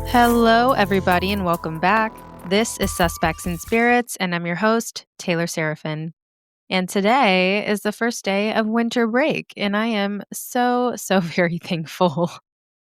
Hello, everybody, and welcome back. This is Suspects and Spirits, and I'm your host, Taylor Seraphin. And today is the first day of winter break, and I am so very thankful.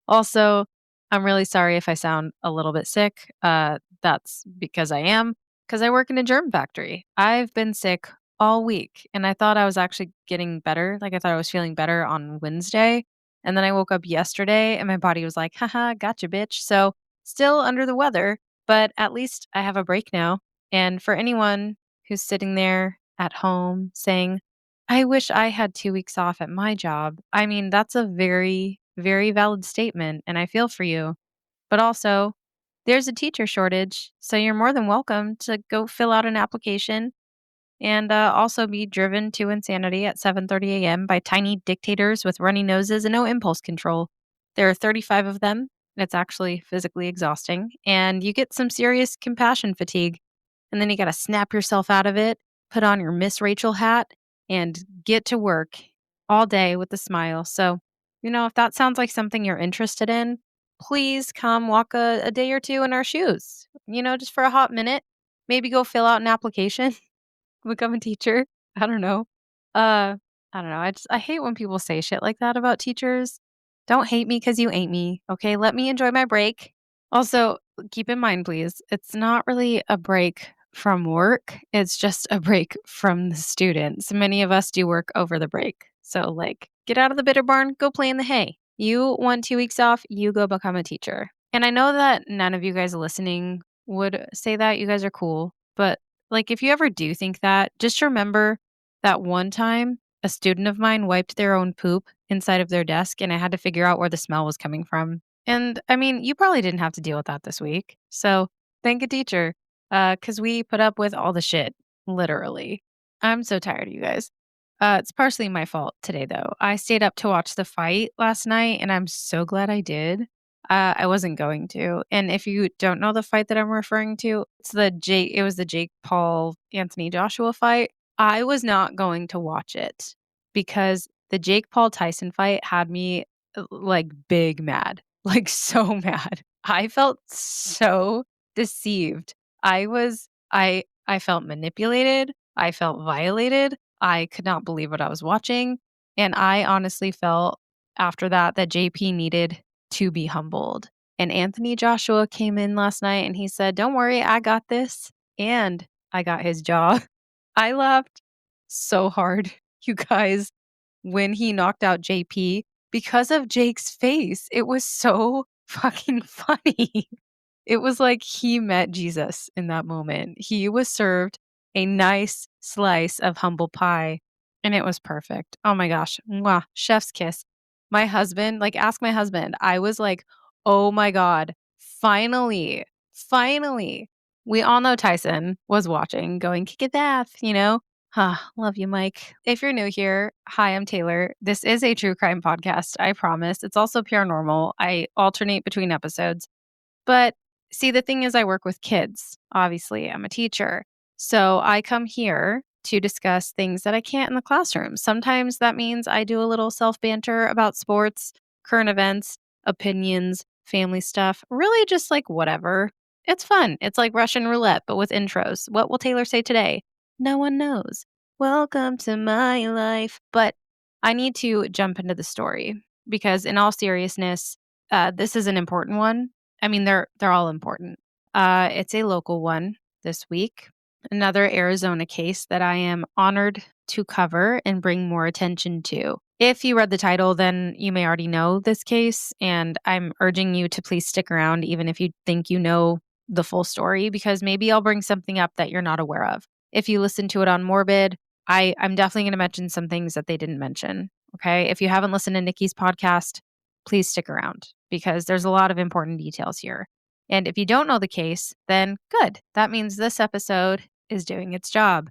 Also, I'm really sorry if I sound a little bit sick. That's because because I work in a germ factory. I've been sick all week, and I thought I was actually getting better. Like, I thought I was feeling better on Wednesday. And then I woke up yesterday, and my body was like, haha, gotcha, bitch. So, still under the weather, but at least I have a break now. And for anyone who's sitting there at home saying, I wish I had 2 weeks off at my job, I mean, that's a very valid statement, and I feel for you. But also, there's a teacher shortage, so you're more than welcome to go fill out an application and also be driven to insanity at 7:30 a.m. by tiny dictators with runny noses and no impulse control. There are 35 of them. It's actually physically exhausting, and you get some serious compassion fatigue. And then you got to snap yourself out of it, put on your Miss Rachel hat, and get to work all day with a smile. So, if that sounds like something you're interested in, please come walk a day or two in our shoes, just for a hot minute. Maybe go fill out an application, become a teacher. I don't know. Uh, I don't know. I hate when people say shit like that about teachers. Don't hate me because you ain't me. Okay, let me enjoy my break. Also, keep in mind, please, it's not really a break from work. It's just a break from the students. Many of us do work over the break. So, get out of the bitter barn, go play in the hay. You want 2 weeks off, you go become a teacher. And I know that none of you guys listening would say that. You guys are cool. But, if you ever do think that, just remember that one time a student of mine wiped their own poop inside of their desk, and I had to figure out where the smell was coming from. And I mean, you probably didn't have to deal with that this week. So thank a teacher, because we put up with all the shit, literally. I'm so tired of you guys. It's partially my fault today, though. I stayed up to watch the fight last night, and I'm so glad I did. I wasn't going to. And if you don't know the fight that I'm referring to, it was the Jake Paul Anthony Joshua fight. I was not going to watch it because the Jake Paul Tyson fight had me big mad, so mad. I felt so deceived. I felt manipulated. I felt violated. I could not believe what I was watching. And I honestly felt after that JP needed to be humbled. And Anthony Joshua came in last night and he said, "Don't worry, I got this." And I got his jaw. I laughed so hard, you guys, when he knocked out JP because of Jake's face. It was so fucking funny. It was like he met Jesus in that moment. He was served a nice slice of humble pie, and it was perfect. Oh my gosh. Mwah, chef's kiss. My husband, ask my husband. I was like, oh my God, finally. We all know Tyson was watching, going, kick it bath. Love you, Mike. If you're new here, hi, I'm Taylor. This is a true crime podcast, I promise. It's also paranormal. I alternate between episodes. But see, the thing is, I work with kids. Obviously, I'm a teacher. So I come here to discuss things that I can't in the classroom. Sometimes that means I do a little self banter about sports, current events, opinions, family stuff, really just whatever. It's fun. It's like Russian roulette, but with intros. What will Taylor say today? No one knows. Welcome to my life. But I need to jump into the story because, in all seriousness, this is an important one. I mean, they're all important. It's a local one this week. Another Arizona case that I am honored to cover and bring more attention to. If you read the title, then you may already know this case, and I'm urging you to please stick around even if you think you know the full story, because maybe I'll bring something up that you're not aware of. If you listen to it on Morbid, I'm definitely going to mention some things that they didn't mention. Okay. If you haven't listened to Nikki's podcast, please stick around because there's a lot of important details here. And if you don't know the case, then good. That means this episode is doing its job.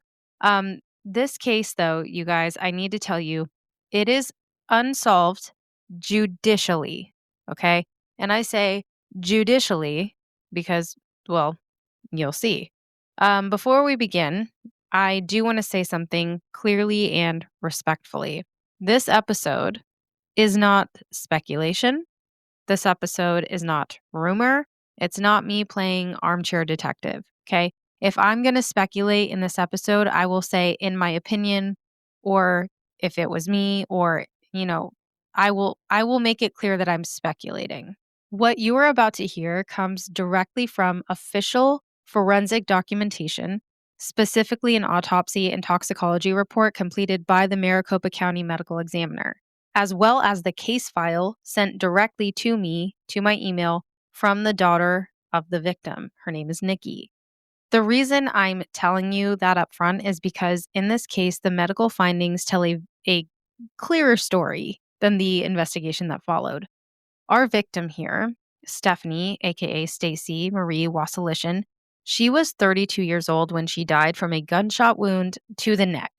This case, though, you guys, I need to tell you, it is unsolved judicially. Okay. And I say judicially because Well, you'll see. Before we begin, I do want to say something clearly and respectfully. This episode is not speculation. This episode is not rumor. It's not me playing armchair detective. Okay. If I'm going to speculate in this episode, I will say, in my opinion, or if it was me, or, I will make it clear that I'm speculating. What you are about to hear comes directly from official forensic documentation, specifically an autopsy and toxicology report completed by the Maricopa County Medical Examiner, as well as the case file sent directly to me, to my email, from the daughter of the victim. Her name is Nikki. The reason I'm telling you that up front is because in this case, the medical findings tell a clearer story than the investigation that followed. Our victim here, Stephanie, aka Stacy Marie Wasilishin, she was 32 years old when she died from a gunshot wound to the neck.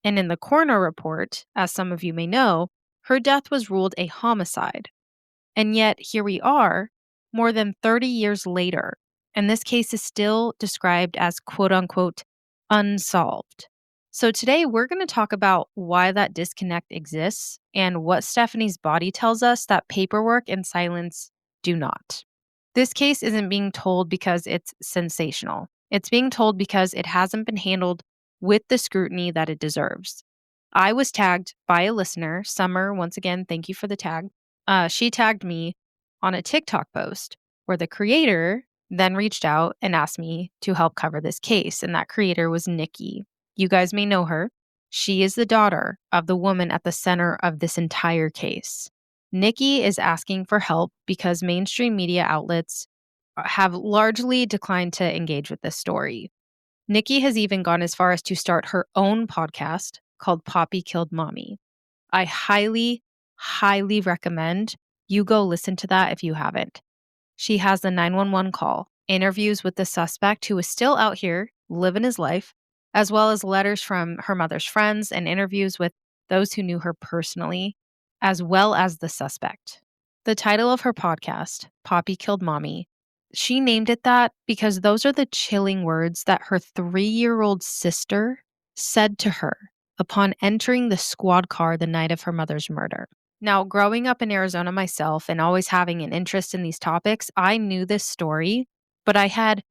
And in the coroner report, as some of you may know, her death was ruled a homicide. And yet, here we are, more than 30 years later, and this case is still described as quote unquote unsolved. So, today we're going to talk about why that disconnect exists and what Stephanie's body tells us that paperwork and silence do not. This case isn't being told because it's sensational, it's being told because it hasn't been handled with the scrutiny that it deserves. I was tagged by a listener, Summer. Once again, thank you for the tag. She tagged me on a TikTok post where the creator then reached out and asked me to help cover this case. And that creator was Nikki. You guys may know her. She is the daughter of the woman at the center of this entire case. Nikki is asking for help because mainstream media outlets have largely declined to engage with this story. Nikki has even gone as far as to start her own podcast called Poppy Killed Mommy. I highly, highly recommend you go listen to that if you haven't. She has the 911 call, interviews with the suspect who is still out here living his life, as well as letters from her mother's friends and interviews with those who knew her personally, as well as the suspect. The title of her podcast, Poppy Killed Mommy, she named it that because those are the chilling words that her 3-year-old sister said to her upon entering the squad car the night of her mother's murder. Now, growing up in Arizona myself and always having an interest in these topics, I knew this story, but I had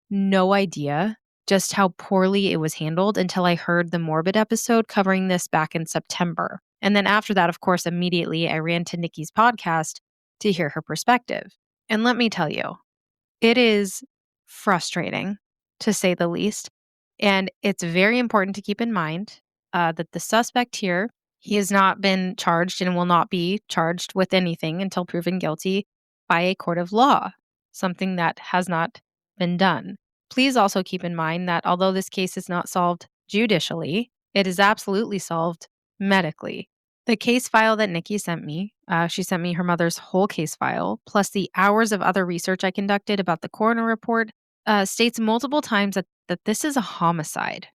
no idea just how poorly it was handled until I heard the Morbid episode covering this back in September. And then after that, of course, immediately I ran to Nikki's podcast to hear her perspective. And let me tell you, it is frustrating, to say the least. And it's very important to keep in mind that the suspect here, he has not been charged and will not be charged with anything until proven guilty by a court of law, something that has not been done. Please also keep in mind that although this case is not solved judicially, it is absolutely solved medically. The case file that Nikki sent me, she sent me her mother's whole case file, plus the hours of other research I conducted about the coroner report, states multiple times that this is a homicide,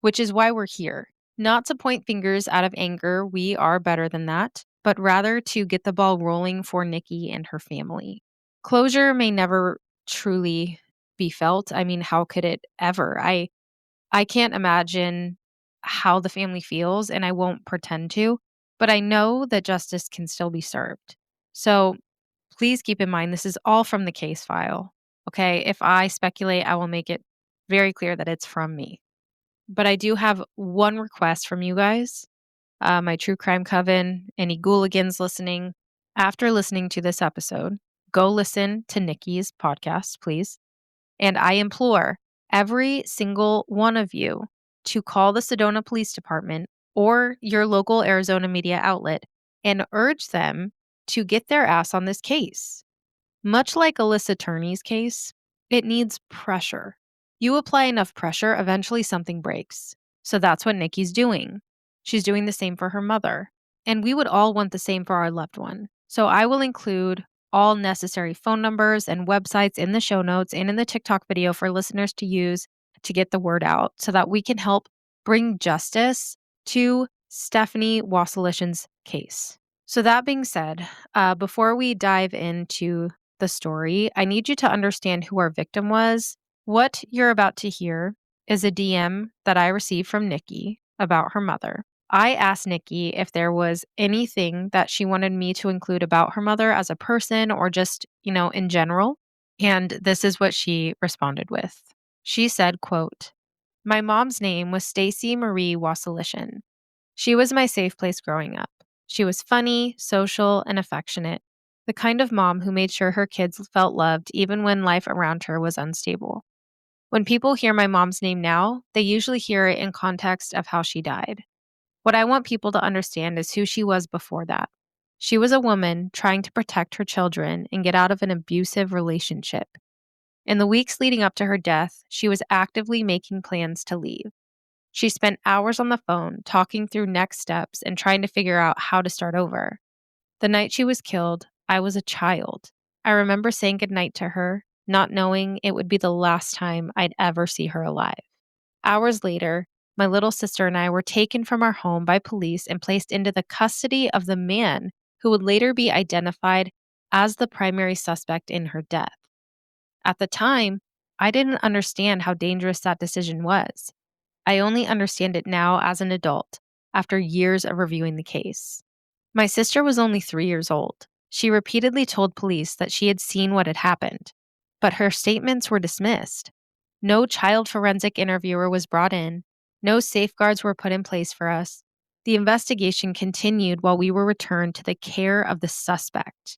which is why we're here. Not to point fingers out of anger, we are better than that, but rather to get the ball rolling for Nikki and her family. Closure may never truly be felt. I mean, how could it ever? I can't imagine how the family feels, and I won't pretend to, but I know that justice can still be served. So please keep in mind this is all from the case file. Okay. If I speculate, I will make it very clear that it's from me. But I do have one request from you guys, my true crime coven, any ghouligans listening. After listening to this episode, go listen to Nikki's podcast, please. And I implore every single one of you to call the Sedona Police Department or your local Arizona media outlet and urge them to get their ass on this case. Much like Alyssa Turney's case, it needs pressure. You apply enough pressure, eventually something breaks. So that's what Nikki's doing. She's doing the same for her mother. And we would all want the same for our loved one. So I will include all necessary phone numbers and websites in the show notes and in the TikTok video for listeners to use to get the word out so that we can help bring justice to Stephanie Wasilishin's case. So that being said, before we dive into the story, I need you to understand who our victim was. What you're about to hear is a DM that I received from Nikki about her mother. I asked Nikki if there was anything that she wanted me to include about her mother as a person or just, in general. And this is what she responded with. She said, quote, "My mom's name was Stacy Marie Wasilishin. She was my safe place growing up. She was funny, social, and affectionate, the kind of mom who made sure her kids felt loved even when life around her was unstable. When people hear my mom's name now, they usually hear it in context of how she died. What I want people to understand is who she was before that. She was a woman trying to protect her children and get out of an abusive relationship. In the weeks leading up to her death, she was actively making plans to leave. She spent hours on the phone talking through next steps and trying to figure out how to start over. The night she was killed, I was a child. I remember saying goodnight to her, not knowing it would be the last time I'd ever see her alive. Hours later, my little sister and I were taken from our home by police and placed into the custody of the man who would later be identified as the primary suspect in her death. At the time, I didn't understand how dangerous that decision was. I only understand it now as an adult, after years of reviewing the case. My sister was only 3 years old. She repeatedly told police that she had seen what had happened, but her statements were dismissed. No child forensic interviewer was brought in. No safeguards were put in place for us. The investigation continued while we were returned to the care of the suspect.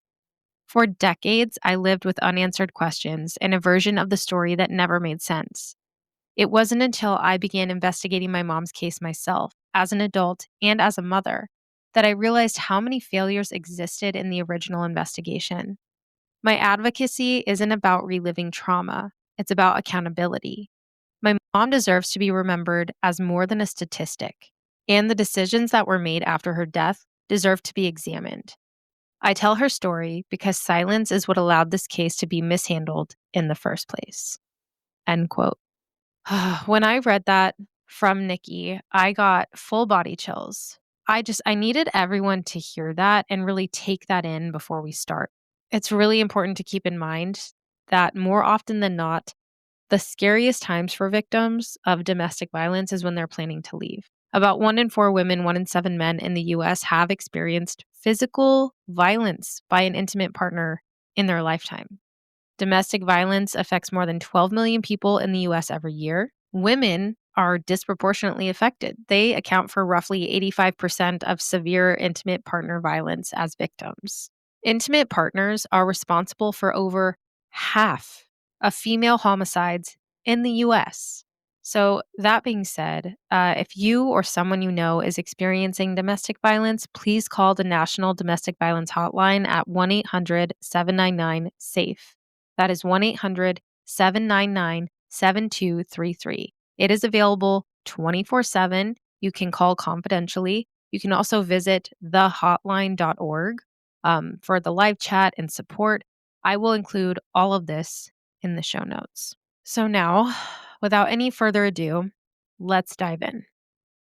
For decades, I lived with unanswered questions and a version of the story that never made sense. It wasn't until I began investigating my mom's case myself, as an adult and as a mother, that I realized how many failures existed in the original investigation. My advocacy isn't about reliving trauma, it's about accountability. My mom deserves to be remembered as more than a statistic, and the decisions that were made after her death deserve to be examined. I tell her story because silence is what allowed this case to be mishandled in the first place. End quote. When I read that from Nikki, I got full body chills. I needed everyone to hear that and really take that in before we start. It's really important to keep in mind that more often than not, the scariest times for victims of domestic violence is when they're planning to leave. About 1 in 4 women, 1 in 7 men in the US have experienced physical violence by an intimate partner in their lifetime. Domestic violence affects more than 12 million people in the US every year. Women are disproportionately affected. They account for roughly 85% of severe intimate partner violence as victims. Intimate partners are responsible for over half of female homicides in the US. So, that being said, if you or someone you know is experiencing domestic violence, please call the National Domestic Violence Hotline at 1-800-799-SAFE. That is 1-800-799-7233. It is available 24/7. You can call confidentially. You can also visit thehotline.org for the live chat and support. I will include all of this in the show notes. So now, without any further ado, let's dive in.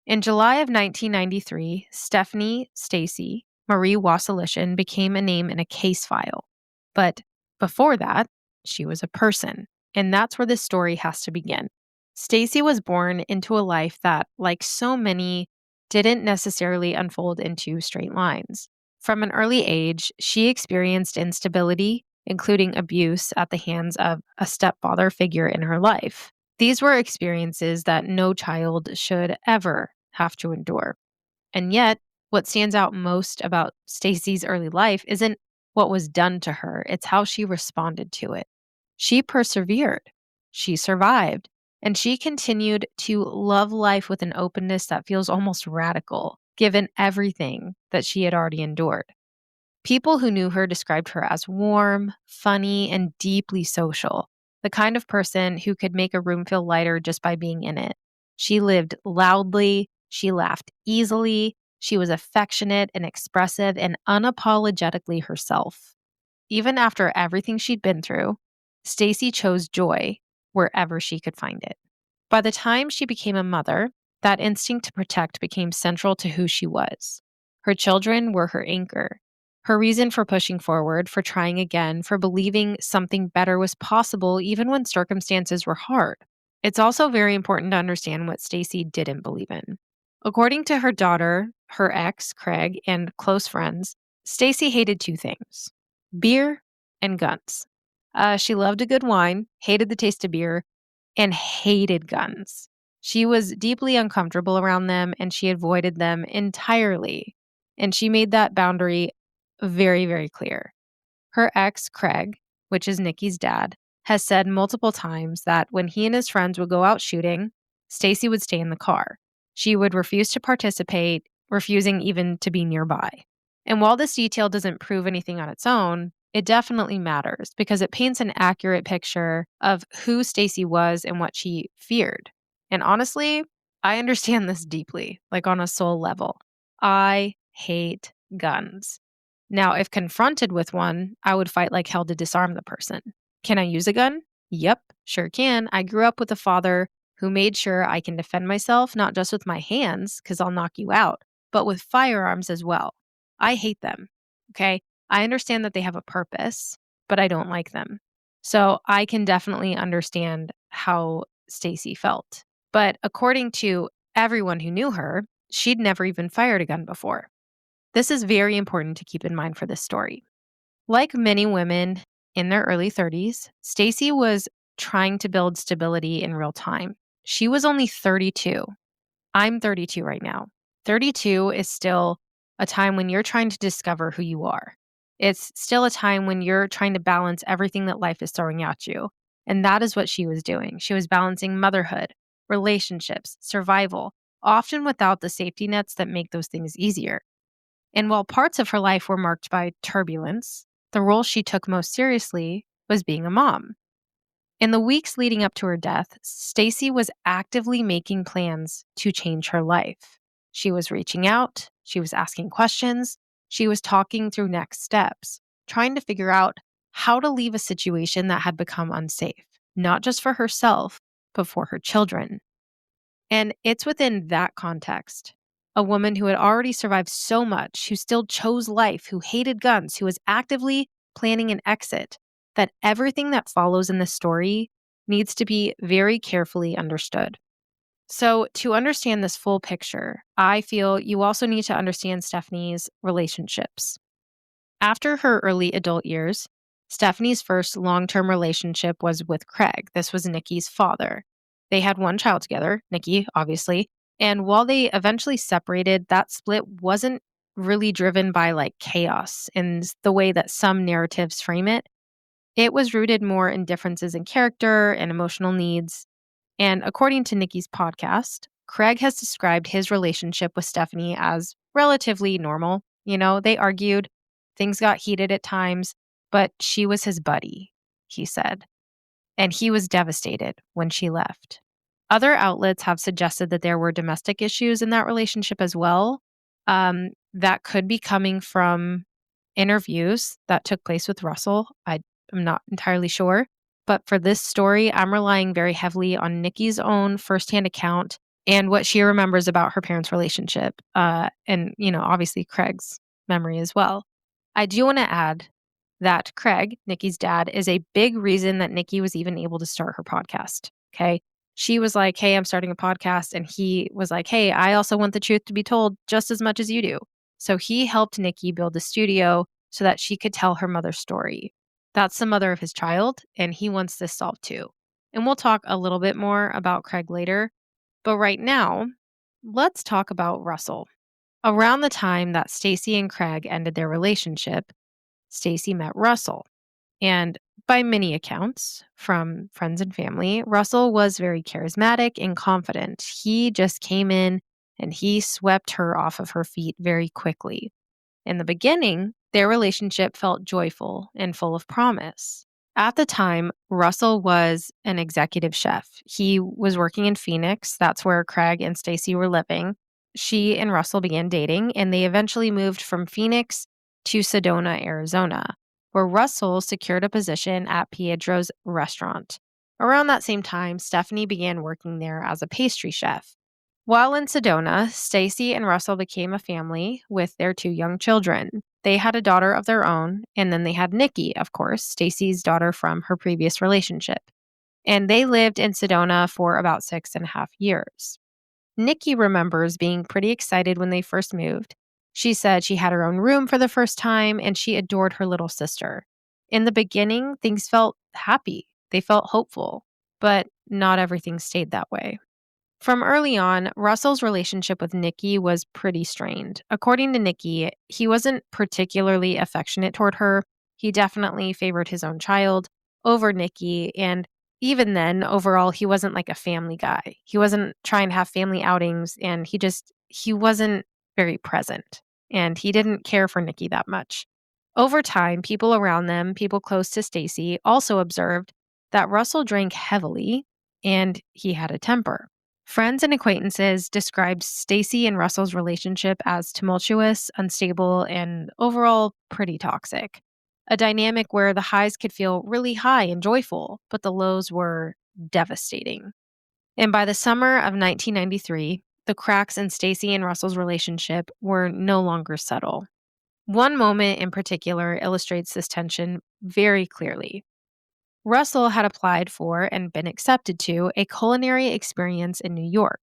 In July of 1993, Stephanie Stacy Marie Wasilishin became a name in a case file. But before that, she was a person. And that's where this story has to begin. Stacy was born into a life that, like so many, didn't necessarily unfold into straight lines. From an early age, she experienced instability, including abuse at the hands of a stepfather figure in her life. These were experiences that no child should ever have to endure. And yet, what stands out most about Stacy's early life isn't what was done to her, it's how she responded to it. She persevered, she survived, and she continued to love life with an openness that feels almost radical, given everything that she had already endured. People who knew her described her as warm, funny, and deeply social, the kind of person who could make a room feel lighter just by being in it. She lived loudly, she laughed easily, she was affectionate and expressive and unapologetically herself. Even after everything she'd been through, Stacy chose joy wherever she could find it. By the time she became a mother, that instinct to protect became central to who she was. Her children were her anchor. Her reason for pushing forward, for trying again, for believing something better was possible even when circumstances were hard. It's also very important to understand what Stacy didn't believe in. According to her daughter, her ex, Craig, and close friends, Stacy hated two things: beer and guns. She loved a good wine, hated the taste of beer, and hated guns. She was deeply uncomfortable around them and she avoided them entirely. And she made that boundary very, very clear. Her ex, Craig, which is Nikki's dad, has said multiple times that when he and his friends would go out shooting, Stacy would stay in the car. She would refuse to participate, refusing even to be nearby. And while this detail doesn't prove anything on its own, it definitely matters because it paints an accurate picture of who Stacy was and what she feared. And honestly, I understand this deeply, like on a soul level. I hate guns. Now, if confronted with one, I would fight like hell to disarm the person. Can I use a gun? Yep, sure can. I grew up with a father who made sure I can defend myself, not just with my hands, because I'll knock you out, but with firearms as well. I hate them. Okay. I understand that they have a purpose, but I don't like them. So I can definitely understand how Stacy felt. But according to everyone who knew her, she'd never even fired a gun before. This is very important to keep in mind for this story. Like many women in their early 30s, Stacy was trying to build stability in real time. She was only 32. I'm 32 right now. 32 is still a time when you're trying to discover who you are. It's still a time when you're trying to balance everything that life is throwing at you. And that is what she was doing. She was balancing motherhood, relationships, survival, often without the safety nets that make those things easier. And while parts of her life were marked by turbulence, the role she took most seriously was being a mom. In the weeks leading up to her death, Stacy was actively making plans to change her life. She was reaching out, she was asking questions, she was talking through next steps, trying to figure out how to leave a situation that had become unsafe, not just for herself, but for her children. And it's within that context, a woman who had already survived so much, who still chose life, who hated guns, who was actively planning an exit, that everything that follows in this story needs to be very carefully understood. So, to understand this full picture, I feel you also need to understand Stephanie's relationships. After her early adult years, Stephanie's first long term relationship was with Craig. This was Nikki's father. They had one child together, Nikki, obviously. And while they eventually separated, that split wasn't really driven by like chaos in the way that some narratives frame it. It was rooted more in differences in character and emotional needs. And according to Nikki's podcast, Craig has described his relationship with Stephanie as relatively normal. They argued, things got heated at times, but she was his buddy, he said. And he was devastated when she left. Other outlets have suggested that there were domestic issues in that relationship as well. That could be coming from interviews that took place with Russell. I'm not entirely sure. But for this story, I'm relying very heavily on Nikki's own firsthand account and what she remembers about her parents' relationship. And, obviously Craig's memory as well. I do want to add that Craig, Nikki's dad, is a big reason that Nikki was even able to start her podcast. Okay. She was like, hey, I'm starting a podcast. And he was like, hey, I also want the truth to be told just as much as you do. So he helped Nikki build a studio so that she could tell her mother's story. That's the mother of his child, and he wants this solved too. And we'll talk a little bit more about Craig later. But right now, let's talk about Russell. Around the time that Stacy and Craig ended their relationship, Stacy met Russell. And by many accounts from friends and family, Russell was very charismatic and confident. He just came in and he swept her off of her feet very quickly. In the beginning, their relationship felt joyful and full of promise. At the time, Russell was an executive chef. He was working in Phoenix. That's where Craig and Stacy were living. She and Russell began dating, and they eventually moved from Phoenix to Sedona, Arizona, where Russell secured a position at Piedro's restaurant. Around that same time, Stephanie began working there as a pastry chef. While in Sedona, Stacy and Russell became a family with their 2 young children. They had a daughter of their own, and then they had Nikki, of course, Stacy's daughter from her previous relationship. And they lived in Sedona for about 6.5 years. Nikki remembers being pretty excited when they first moved. She said she had her own room for the first time and she adored her little sister. In the beginning, things felt happy. They felt hopeful, but not everything stayed that way. From early on, Russell's relationship with Nikki was pretty strained. According to Nikki, he wasn't particularly affectionate toward her. He definitely favored his own child over Nikki. And even then, overall, he wasn't like a family guy. He wasn't trying to have family outings and he wasn't very present. And he didn't care for Nikki that much. Over time, people around them, people close to Stacy, also observed that Russell drank heavily and he had a temper. Friends and acquaintances described Stacy and Russell's relationship as tumultuous, unstable, and overall pretty toxic. A dynamic where the highs could feel really high and joyful, but the lows were devastating. And by the summer of 1993, the cracks in Stacy and Russell's relationship were no longer subtle. One moment in particular illustrates this tension very clearly. Russell had applied for and been accepted to a culinary experience in New York.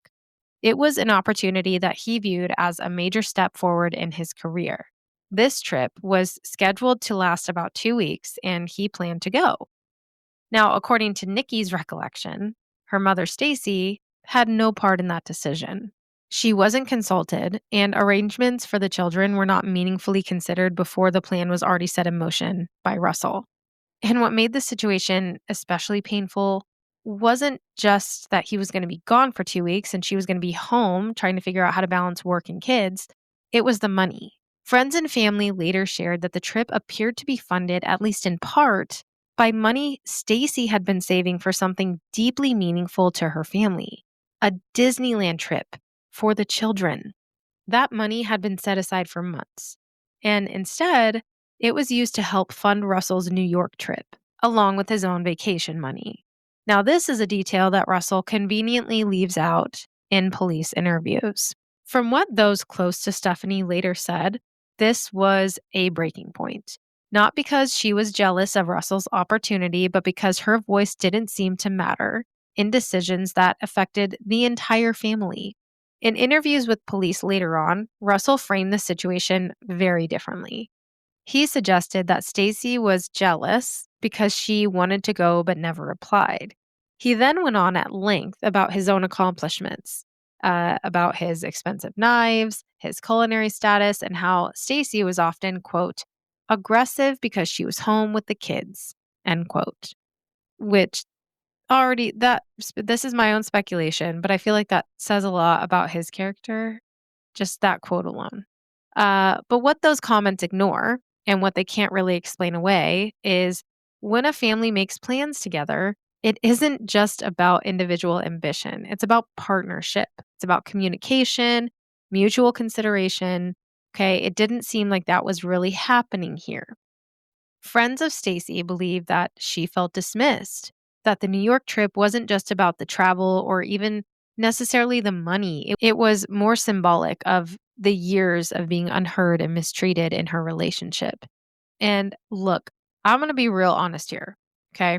It was an opportunity that he viewed as a major step forward in his career. This trip was scheduled to last about 2 weeks, and he planned to go. Now, according to Nikki's recollection, her mother, Stacy, had no part in that decision. She wasn't consulted, and arrangements for the children were not meaningfully considered before the plan was already set in motion by Russell. And what made the situation especially painful wasn't just that he was going to be gone for 2 weeks and she was going to be home trying to figure out how to balance work and kids. It was the money. Friends and family later shared that the trip appeared to be funded, at least in part, by money Stacy had been saving for something deeply meaningful to her family, a Disneyland trip for the children. That money had been set aside for months. And instead, it was used to help fund Russell's New York trip, along with his own vacation money. Now, this is a detail that Russell conveniently leaves out in police interviews. From what those close to Stephanie later said, this was a breaking point. Not because she was jealous of Russell's opportunity, but because her voice didn't seem to matter in decisions that affected the entire family. In interviews with police later on, Russell framed the situation very differently. He suggested that Stacy was jealous because she wanted to go but never applied. He then went on at length about his own accomplishments, about his expensive knives, his culinary status, and how Stacy was often, quote, aggressive because she was home with the kids, end quote. Which already this is my own speculation, but I feel like that says a lot about his character, just that quote alone. But what those comments ignore and what they can't really explain away is when a family makes plans together, it isn't just about individual ambition. It's about partnership. It's about communication, mutual consideration. Okay. It didn't seem like that was really happening here. Friends of Stacy believe that she felt dismissed, that the New York trip wasn't just about the travel or even necessarily the money. It was more symbolic of the years of being unheard and mistreated in her relationship. And look, I'm going to be real honest here. Okay.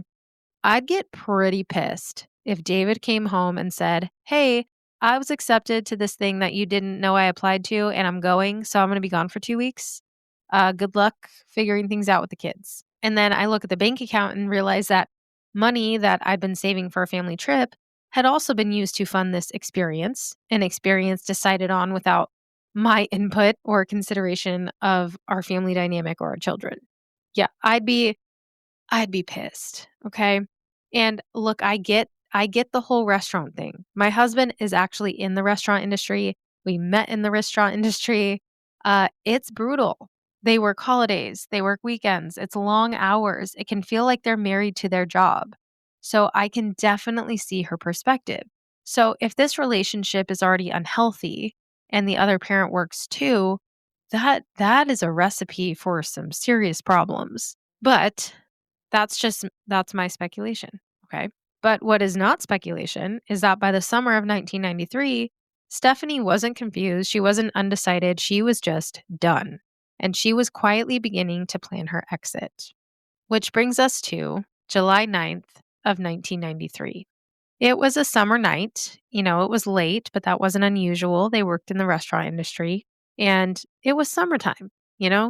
I'd get pretty pissed if David came home and said, "Hey, I was accepted to this thing that you didn't know I applied to, and I'm going, so I'm going to be gone for 2 weeks. Good luck figuring things out with the kids." And then I look at the bank account and realize that money that I'd been saving for a family trip had also been used to fund this experience, an experience decided on without my input or consideration of our family dynamic or our children. Yeah, I'd be pissed, okay? And look, I get the whole restaurant thing. My husband is actually in the restaurant industry. We met in the restaurant industry. It's brutal. They work holidays, they work weekends. It's long hours. It can feel like they're married to their job. So I can definitely see her perspective. So if this relationship is already unhealthy and the other parent works too, that is a recipe for some serious problems. But that's my speculation, okay? But what is not speculation is that by the summer of 1993, Stephanie wasn't confused. She wasn't undecided. She was just done. And she was quietly beginning to plan her exit. Which brings us to July 9th of 1993. It was a summer night. It was late, but that wasn't unusual. They worked in the restaurant industry and it was summertime.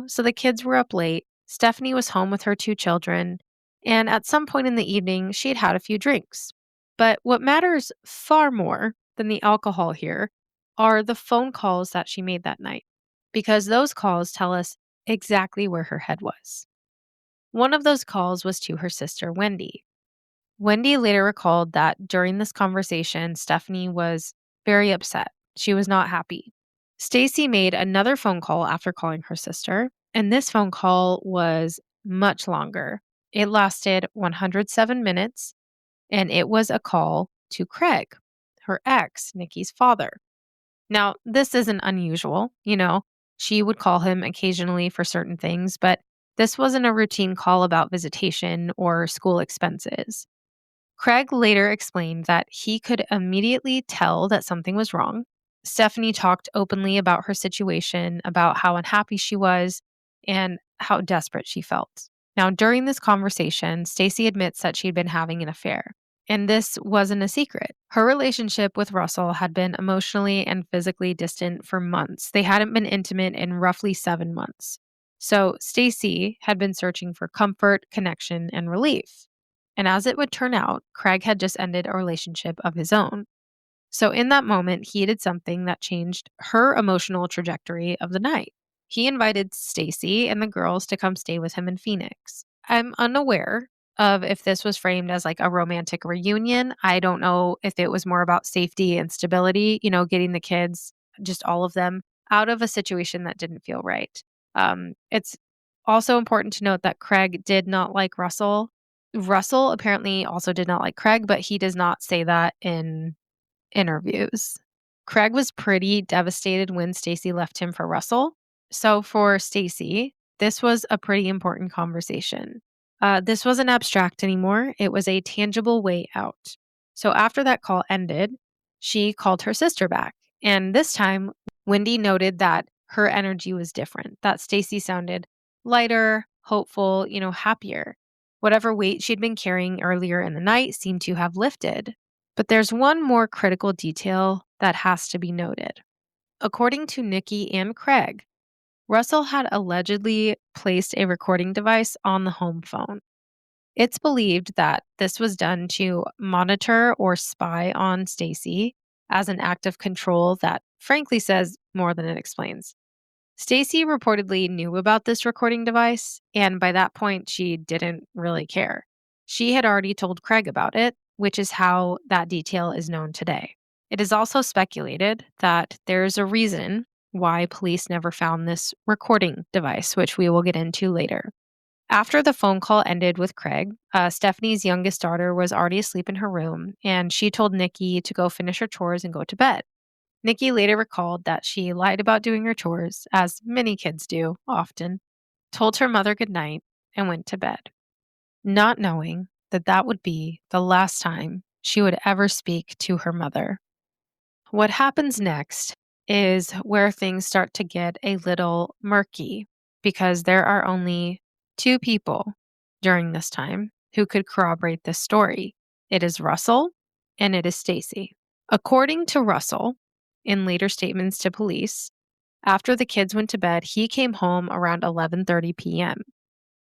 So the kids were up late. Stephanie was home with her two children. And at some point in the evening, she had had a few drinks. But what matters far more than the alcohol here are the phone calls that she made that night, because those calls tell us exactly where her head was. One of those calls was to her sister, Wendy. Wendy later recalled that during this conversation, Stephanie was very upset. She was not happy. Stacy made another phone call after calling her sister, and this phone call was much longer. It lasted 107 minutes, and it was a call to Craig, her ex, Nikki's father. Now, this isn't unusual. She would call him occasionally for certain things, but this wasn't a routine call about visitation or school expenses. Craig later explained that he could immediately tell that something was wrong. Stephanie talked openly about her situation, about how unhappy she was, and how desperate she felt. Now, during this conversation, Stacy admits that she'd been having an affair. And this wasn't a secret. Her relationship with Russell had been emotionally and physically distant for months. They hadn't been intimate in roughly 7 months. So Stacy had been searching for comfort, connection, and relief. And as it would turn out, Craig had just ended a relationship of his own. So in that moment, he did something that changed her emotional trajectory of the night. He invited Stacy and the girls to come stay with him in Phoenix. I'm unaware of if this was framed as like a romantic reunion. I don't know if it was more about safety and stability, getting the kids, just all of them, out of a situation that didn't feel right. It's also important to note that Craig did not like Russell. Russell apparently also did not like Craig, but he does not say that in interviews. Craig was pretty devastated when Stacy left him for Russell. So for Stacy, this was a pretty important conversation. This wasn't abstract anymore. It was a tangible way out. So after that call ended, she called her sister back. And this time, Wendy noted that her energy was different, that Stacy sounded lighter, hopeful, happier. Whatever weight she'd been carrying earlier in the night seemed to have lifted. But there's one more critical detail that has to be noted. According to Nikki and Craig, Russell had allegedly placed a recording device on the home phone. It's believed that this was done to monitor or spy on Stacy as an act of control that frankly says more than it explains. Stacy reportedly knew about this recording device, and by that point, she didn't really care. She had already told Craig about it, which is how that detail is known today. It is also speculated that there's a reason why police never found this recording device, which we will get into later. After the phone call ended with Craig, Stephanie's youngest daughter was already asleep in her room, and she told Nikki to go finish her chores and go to bed. Nikki later recalled that she lied about doing her chores, as many kids do often, told her mother goodnight, and went to bed, not knowing that that would be the last time she would ever speak to her mother. What happens next is where things start to get a little murky, because there are only two people during this time who could corroborate this story. It is Russell and it is Stacy. According to Russell, in later statements to police, after the kids went to bed, he came home around 11:30 p.m.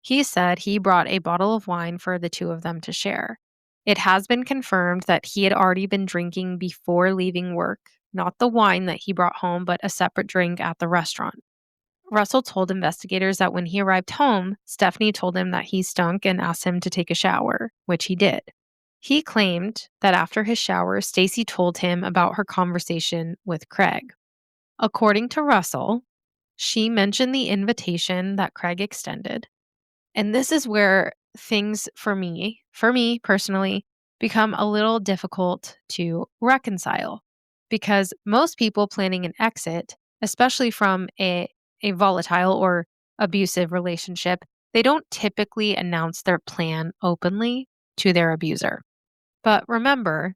He said he brought a bottle of wine for the two of them to share. It has been confirmed that he had already been drinking before leaving work, not the wine that he brought home, but a separate drink at the restaurant. Russell told investigators that when he arrived home, Stephanie told him that he stunk and asked him to take a shower, which he did. He claimed that after his shower, Stacy told him about her conversation with Craig. According to Russell, she mentioned the invitation that Craig extended. And this is where things for me personally, become a little difficult to reconcile, because most people planning an exit, especially from a volatile or abusive relationship, they don't typically announce their plan openly to their abuser. But remember,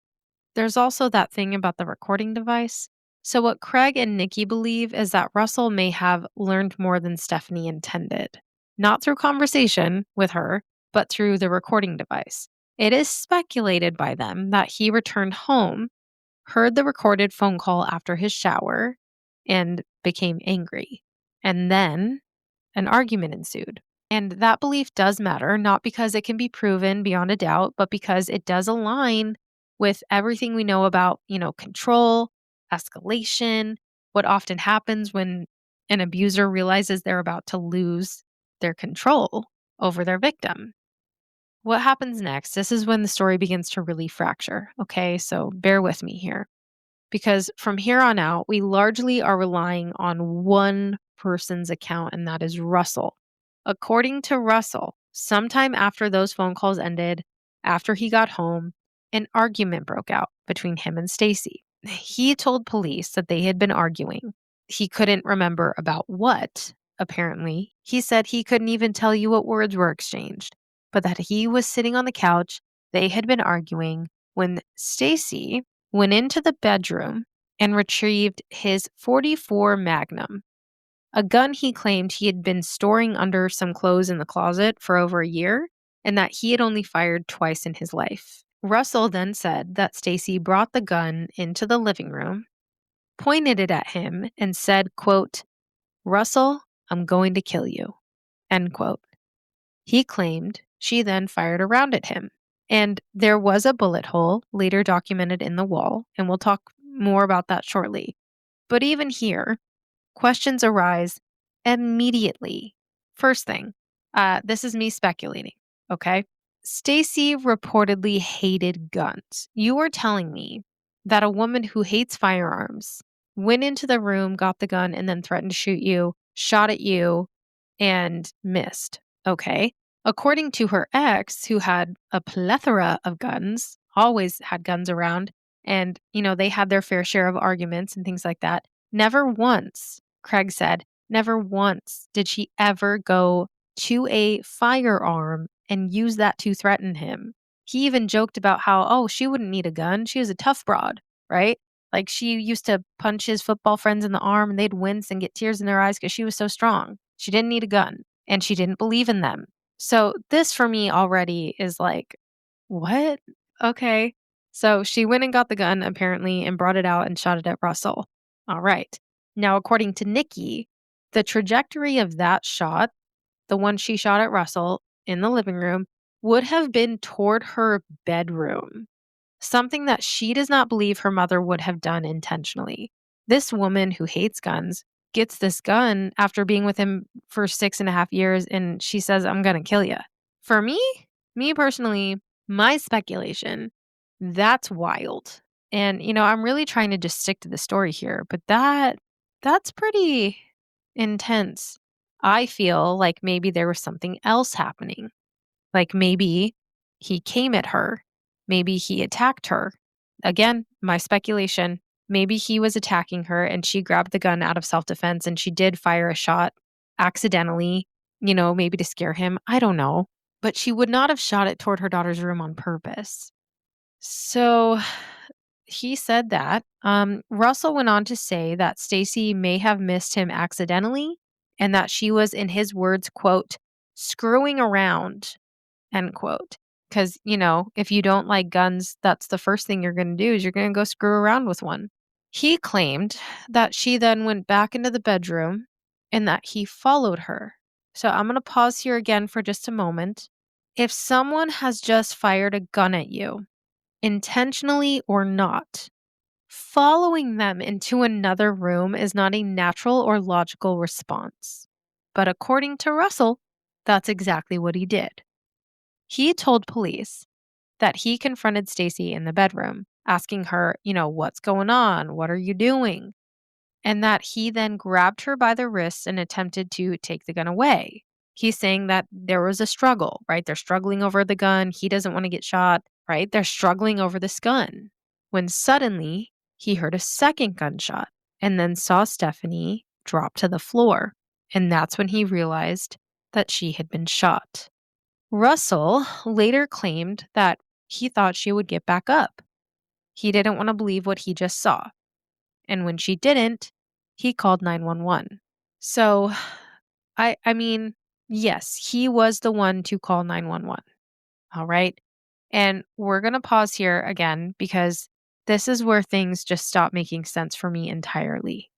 there's also that thing about the recording device. So, what Craig and Nikki believe is that Russell may have learned more than Stephanie intended, not through conversation with her, but through the recording device. It is speculated by them that he returned home, heard the recorded phone call after his shower, and became angry. And then an argument ensued. And that belief does matter, not because it can be proven beyond a doubt, but because it does align with everything we know about, control, escalation, what often happens when an abuser realizes they're about to lose their control over their victim. What happens next? This is when the story begins to really fracture. Okay, so bear with me here. Because from here on out, we largely are relying on one person's account, and that is Russell. According to Russell, sometime after those phone calls ended, after he got home, an argument broke out between him and Stacy. He told police that they had been arguing. He couldn't remember about what, apparently. He said he couldn't even tell you what words were exchanged, but that he was sitting on the couch, they had been arguing, when Stacy went into the bedroom and retrieved his .44 Magnum, a gun he claimed he had been storing under some clothes in the closet for over a year and that he had only fired twice in his life. Russell then said that Stacy brought the gun into the living room, pointed it at him, and said, quote, "Russell, I'm going to kill you," end quote. He claimed she then fired a round at him. And there was a bullet hole later documented in the wall, and we'll talk more about that shortly. But even here, questions arise immediately. First thing, this is me speculating, okay? Stacy reportedly hated guns. You are telling me that a woman who hates firearms went into the room, got the gun, and then threatened to shoot you, shot at you, and missed. Okay. According to her ex, who had a plethora of guns, always had guns around, and, they had their fair share of arguments and things like that. Never once, Craig said, never once did she ever go to a firearm and use that to threaten him. He even joked about how, oh, she wouldn't need a gun. She was a tough broad, right? Like she used to punch his football friends in the arm and they'd wince and get tears in their eyes because she was so strong. She didn't need a gun and she didn't believe in them. So this for me already is like, what? Okay. So she went and got the gun apparently and brought it out and shot it at Russell. All right. Now, according to Nikki, the trajectory of that shot, the one she shot at Russell in the living room, would have been toward her bedroom, something that she does not believe her mother would have done intentionally. This woman who hates guns gets this gun after being with him for 6.5 years, and she says, "I'm going to kill you." For me personally, my speculation, that's wild. And, I'm really trying to just stick to the story here, but that's pretty intense. I feel like maybe there was something else happening. Like maybe he came at her. Maybe he attacked her. Again, my speculation. Maybe he was attacking her and she grabbed the gun out of self defense and she did fire a shot accidentally, maybe to scare him. I don't know. But she would not have shot it toward her daughter's room on purpose. So he said that. Russell went on to say that Stacy may have missed him accidentally and that she was, in his words, quote, "screwing around," end quote. Because, if you don't like guns, that's the first thing you're going to do is you're going to go screw around with one. He claimed that she then went back into the bedroom and that he followed her. So I'm going to pause here again for just a moment. If someone has just fired a gun at you, intentionally or not, following them into another room is not a natural or logical response. But according to Russell, that's exactly what he did. He told police that he confronted Stacy in the bedroom, asking her, "What's going on? What are you doing?" And that he then grabbed her by the wrists and attempted to take the gun away. He's saying that there was a struggle, right? They're struggling over the gun. He doesn't want to get shot, right? They're struggling over this gun. When suddenly he heard a second gunshot and then saw Stephanie drop to the floor. And that's when he realized that she had been shot. Russell later claimed that he thought she would get back up. He didn't want to believe what he just saw. And when she didn't, he called 911. So, I mean, yes, he was the one to call 911. All right. And we're going to pause here again because this is where things just stop making sense for me entirely.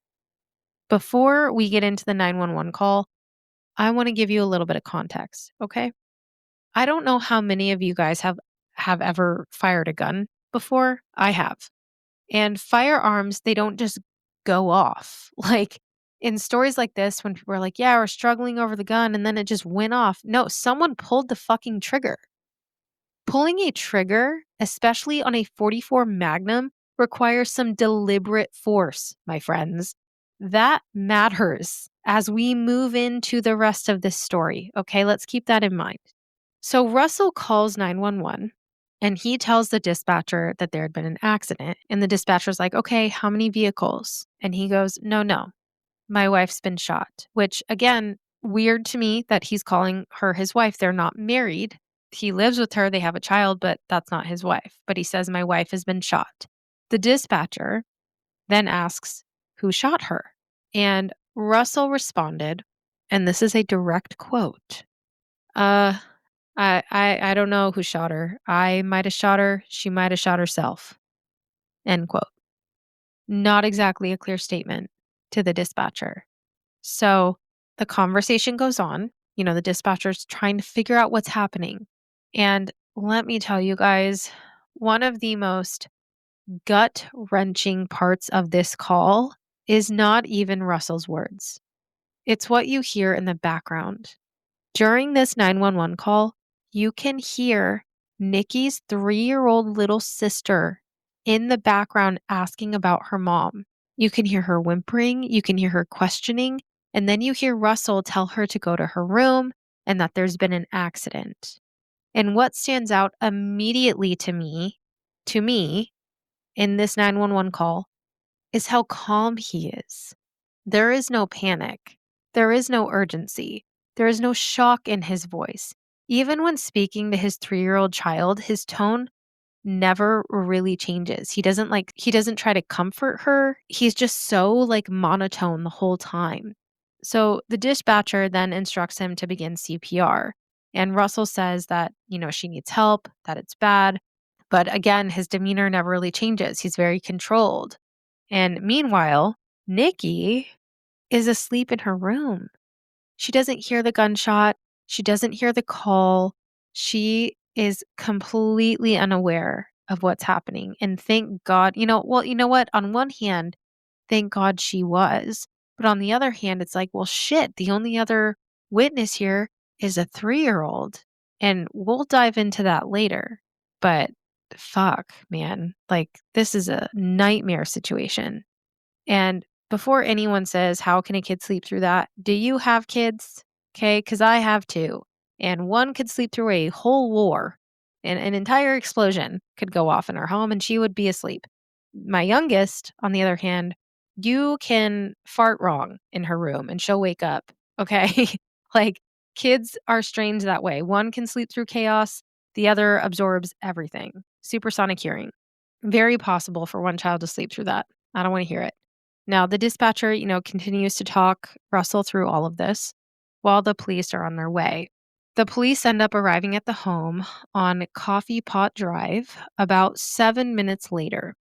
Before we get into the 911 call, I want to give you a little bit of context, okay? I don't know how many of you guys have ever fired a gun before. I have. And firearms, they don't just go off. Like in stories like this, when people are like, yeah, we're struggling over the gun and then it just went off. No, someone pulled the fucking trigger. Pulling a trigger, especially on a 44 Magnum, requires some deliberate force, my friends. That matters as we move into the rest of this story. Okay, let's keep that in mind. So Russell calls 911 and he tells the dispatcher that there had been an accident. And the dispatcher's like, okay, how many vehicles? And he goes, no, no, my wife's been shot, which again, weird to me that he's calling her his wife. They're not married. He lives with her, they have a child, but that's not his wife. But he says, my wife has been shot. The dispatcher then asks, who shot her? And Russell responded, and this is a direct quote. I don't know who shot her. I might have shot her. She might have shot herself. End quote. Not exactly a clear statement to the dispatcher. So the conversation goes on. You know, the dispatcher's trying to figure out what's happening. And let me tell you guys, one of the most gut wrenching parts of this call is not even Russell's words. It's what you hear in the background. During this 911 call, you can hear Nikki's 3-year-old little sister in the background asking about her mom. You can hear her whimpering, you can hear her questioning, and then you hear Russell tell her to go to her room and that there's been an accident. And what stands out immediately to me in this 911 call is how calm he is. There is no panic. There is no urgency. There is no shock in his voice. Even when speaking to his 3-year-old child, his tone never really changes. He doesn't try to comfort her. He's just so like monotone the whole time. So the dispatcher then instructs him to begin CPR. And Russell says that, she needs help, that it's bad. But again, his demeanor never really changes. He's very controlled. And meanwhile, Nikki is asleep in her room. She doesn't hear the gunshot. She doesn't hear the call. She is completely unaware of what's happening. And thank God, you know what? On one hand, thank God she was. But on the other hand, it's like, well, shit, the only other witness here is a 3-year-old. And we'll dive into that later. But fuck, man. Like, this is a nightmare situation. And before anyone says, how can a kid sleep through that? Do you have kids? Okay, because I have two. And one could sleep through a whole war. And an entire explosion could go off in our home and she would be asleep. My youngest, on the other hand, you can fart wrong in her room and she'll wake up. Okay. Like kids are strange that way. One can sleep through chaos, the other absorbs everything. Supersonic hearing. Very possible for one child to sleep through that. I don't want to hear it. Now, the dispatcher, continues to talk Russell through all of this while the police are on their way. The police end up arriving at the home on Coffee Pot Drive about 7 minutes later.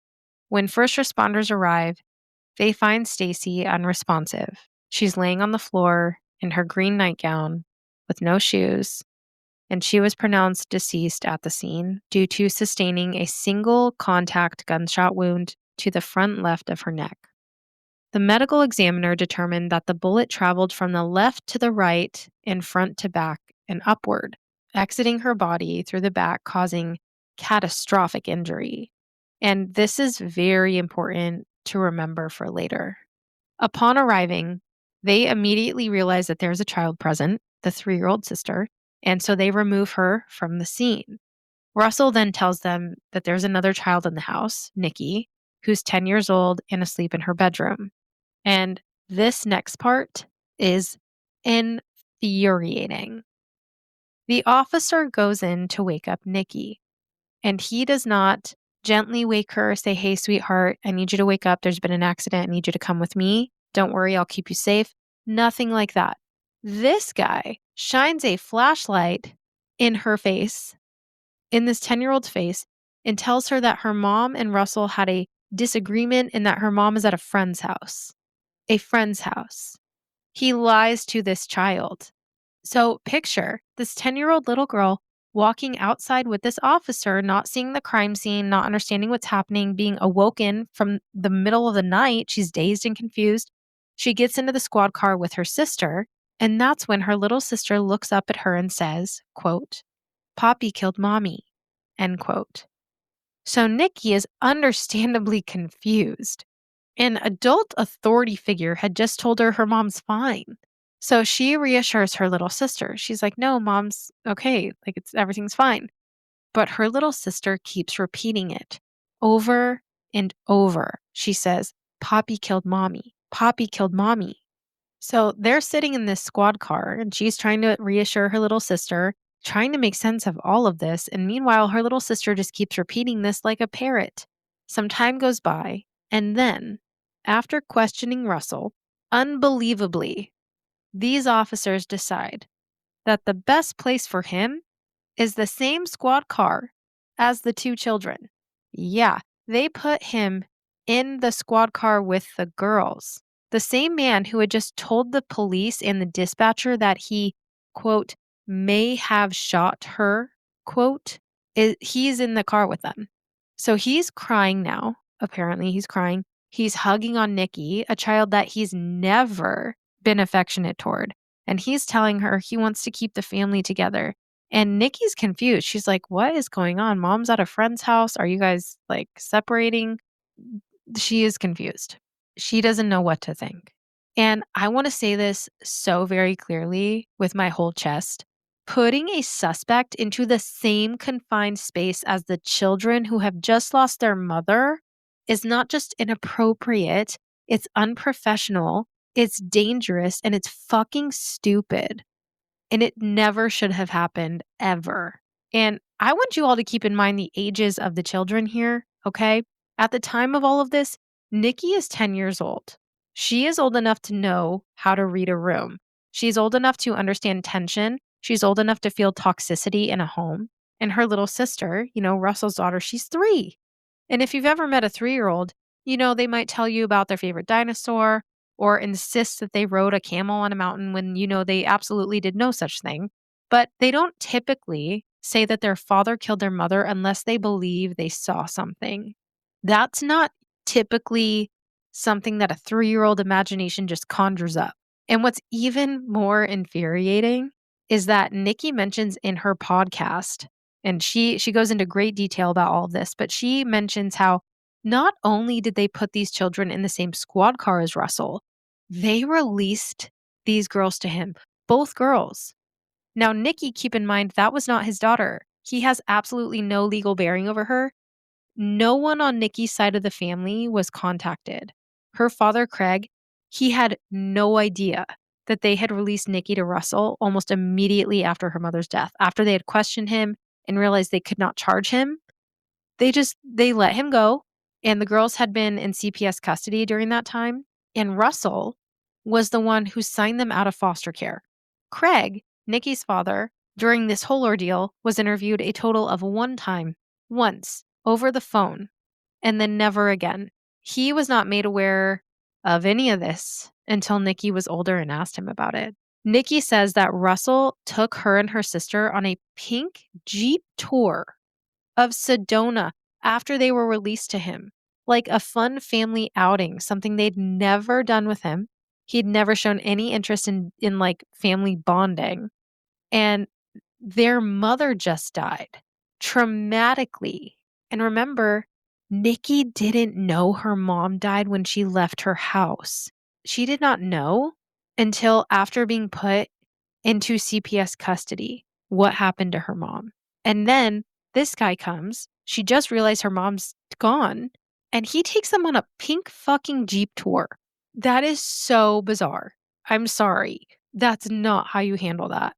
When first responders arrive, they find Stacy unresponsive. She's laying on the floor in her green nightgown with no shoes, and she was pronounced deceased at the scene due to sustaining a single contact gunshot wound to the front left of her neck. The medical examiner determined that the bullet traveled from the left to the right and front to back and upward, exiting her body through the back, causing catastrophic injury. And this is very important to remember for later. Upon arriving, they immediately realize that there's a child present, the 3-year-old sister, and so they remove her from the scene. Russell then tells them that there's another child in the house, Nikki, who's 10 years old and asleep in her bedroom. And this next part is infuriating. The officer goes in to wake up Nikki, and he does not gently wake her, say, "Hey, sweetheart, I need you to wake up. There's been an accident. I need you to come with me. Don't worry, I'll keep you safe." Nothing like that. This guy shines a flashlight in her face, in this 10-year-old's face, and tells her that her mom and Russell had a disagreement and that her mom is at a friend's house. A friend's house. He lies to this child. So picture this 10-year-old little girl walking outside with this officer, not seeing the crime scene, not understanding what's happening, being awoken from the middle of the night. She's dazed and confused. She gets into the squad car with her sister, and that's when her little sister looks up at her and says, quote, "Poppy killed mommy," end quote. So Nikki is understandably confused. An adult authority figure had just told her her mom's fine. So she reassures her little sister. She's like, "No, mom's okay. Like everything's fine." But her little sister keeps repeating it over and over. She says, "Poppy killed mommy. Poppy killed mommy." So they're sitting in this squad car and she's trying to reassure her little sister, trying to make sense of all of this. And meanwhile, her little sister just keeps repeating this like a parrot. Some time goes by. And then, after questioning Russell, unbelievably, these officers decide that the best place for him is the same squad car as the two children. Yeah, they put him in the squad car with the girls. The same man who had just told the police and the dispatcher that he, quote, may have shot her, quote, he's in the car with them. So he's crying now. Apparently, he's crying. He's hugging on Nikki, a child that he's never been affectionate toward. And he's telling her he wants to keep the family together. And Nikki's confused. She's like, "What is going on? Mom's at a friend's house. Are you guys like separating?" She is confused. She doesn't know what to think. And I want to say this so very clearly with my whole chest. Putting a suspect into the same confined space as the children who have just lost their mother is not just inappropriate, it's unprofessional, it's dangerous, and it's fucking stupid. And it never should have happened ever. And I want you all to keep in mind the ages of the children here, okay? At the time of all of this, Nikki is 10 years old. She is old enough to know how to read a room. She's old enough to understand tension. She's old enough to feel toxicity in a home. And her little sister, Russell's daughter, she's 3. And if you've ever met a 3-year-old, they might tell you about their favorite dinosaur or insist that they rode a camel on a mountain when, they absolutely did no such thing. But they don't typically say that their father killed their mother unless they believe they saw something. That's not typically something that a 3-year-old imagination just conjures up. And what's even more infuriating is that Nikki mentions in her podcast, and she goes into great detail about all of this, but she mentions how not only did they put these children in the same squad car as Russell, they released these girls to him, both girls. Now, Nikki, keep in mind, that was not his daughter. He has absolutely no legal bearing over her. No one on Nikki's side of the family was contacted. Her father, Craig, he had no idea that they had released Nikki to Russell almost immediately after her mother's death. After they had questioned him and realized they could not charge him, they let him go. And the girls had been in CPS custody during that time. And Russell was the one who signed them out of foster care. Craig, Nikki's father, during this whole ordeal, was interviewed a total of one time, once, over the phone, and then never again. He was not made aware of any of this until Nikki was older and asked him about it. Nikki says that Russell took her and her sister on a pink Jeep tour of Sedona after they were released to him, like a fun family outing, something they'd never done with him. He'd never shown any interest in like family bonding. And their mother just died traumatically. And remember, Nikki didn't know her mom died when she left her house. She did not know until after being put into CPS custody what happened to her mom. And then this guy comes. She just realized her mom's gone. And he takes them on a pink fucking Jeep tour. That is so bizarre. I'm sorry. That's not how you handle that.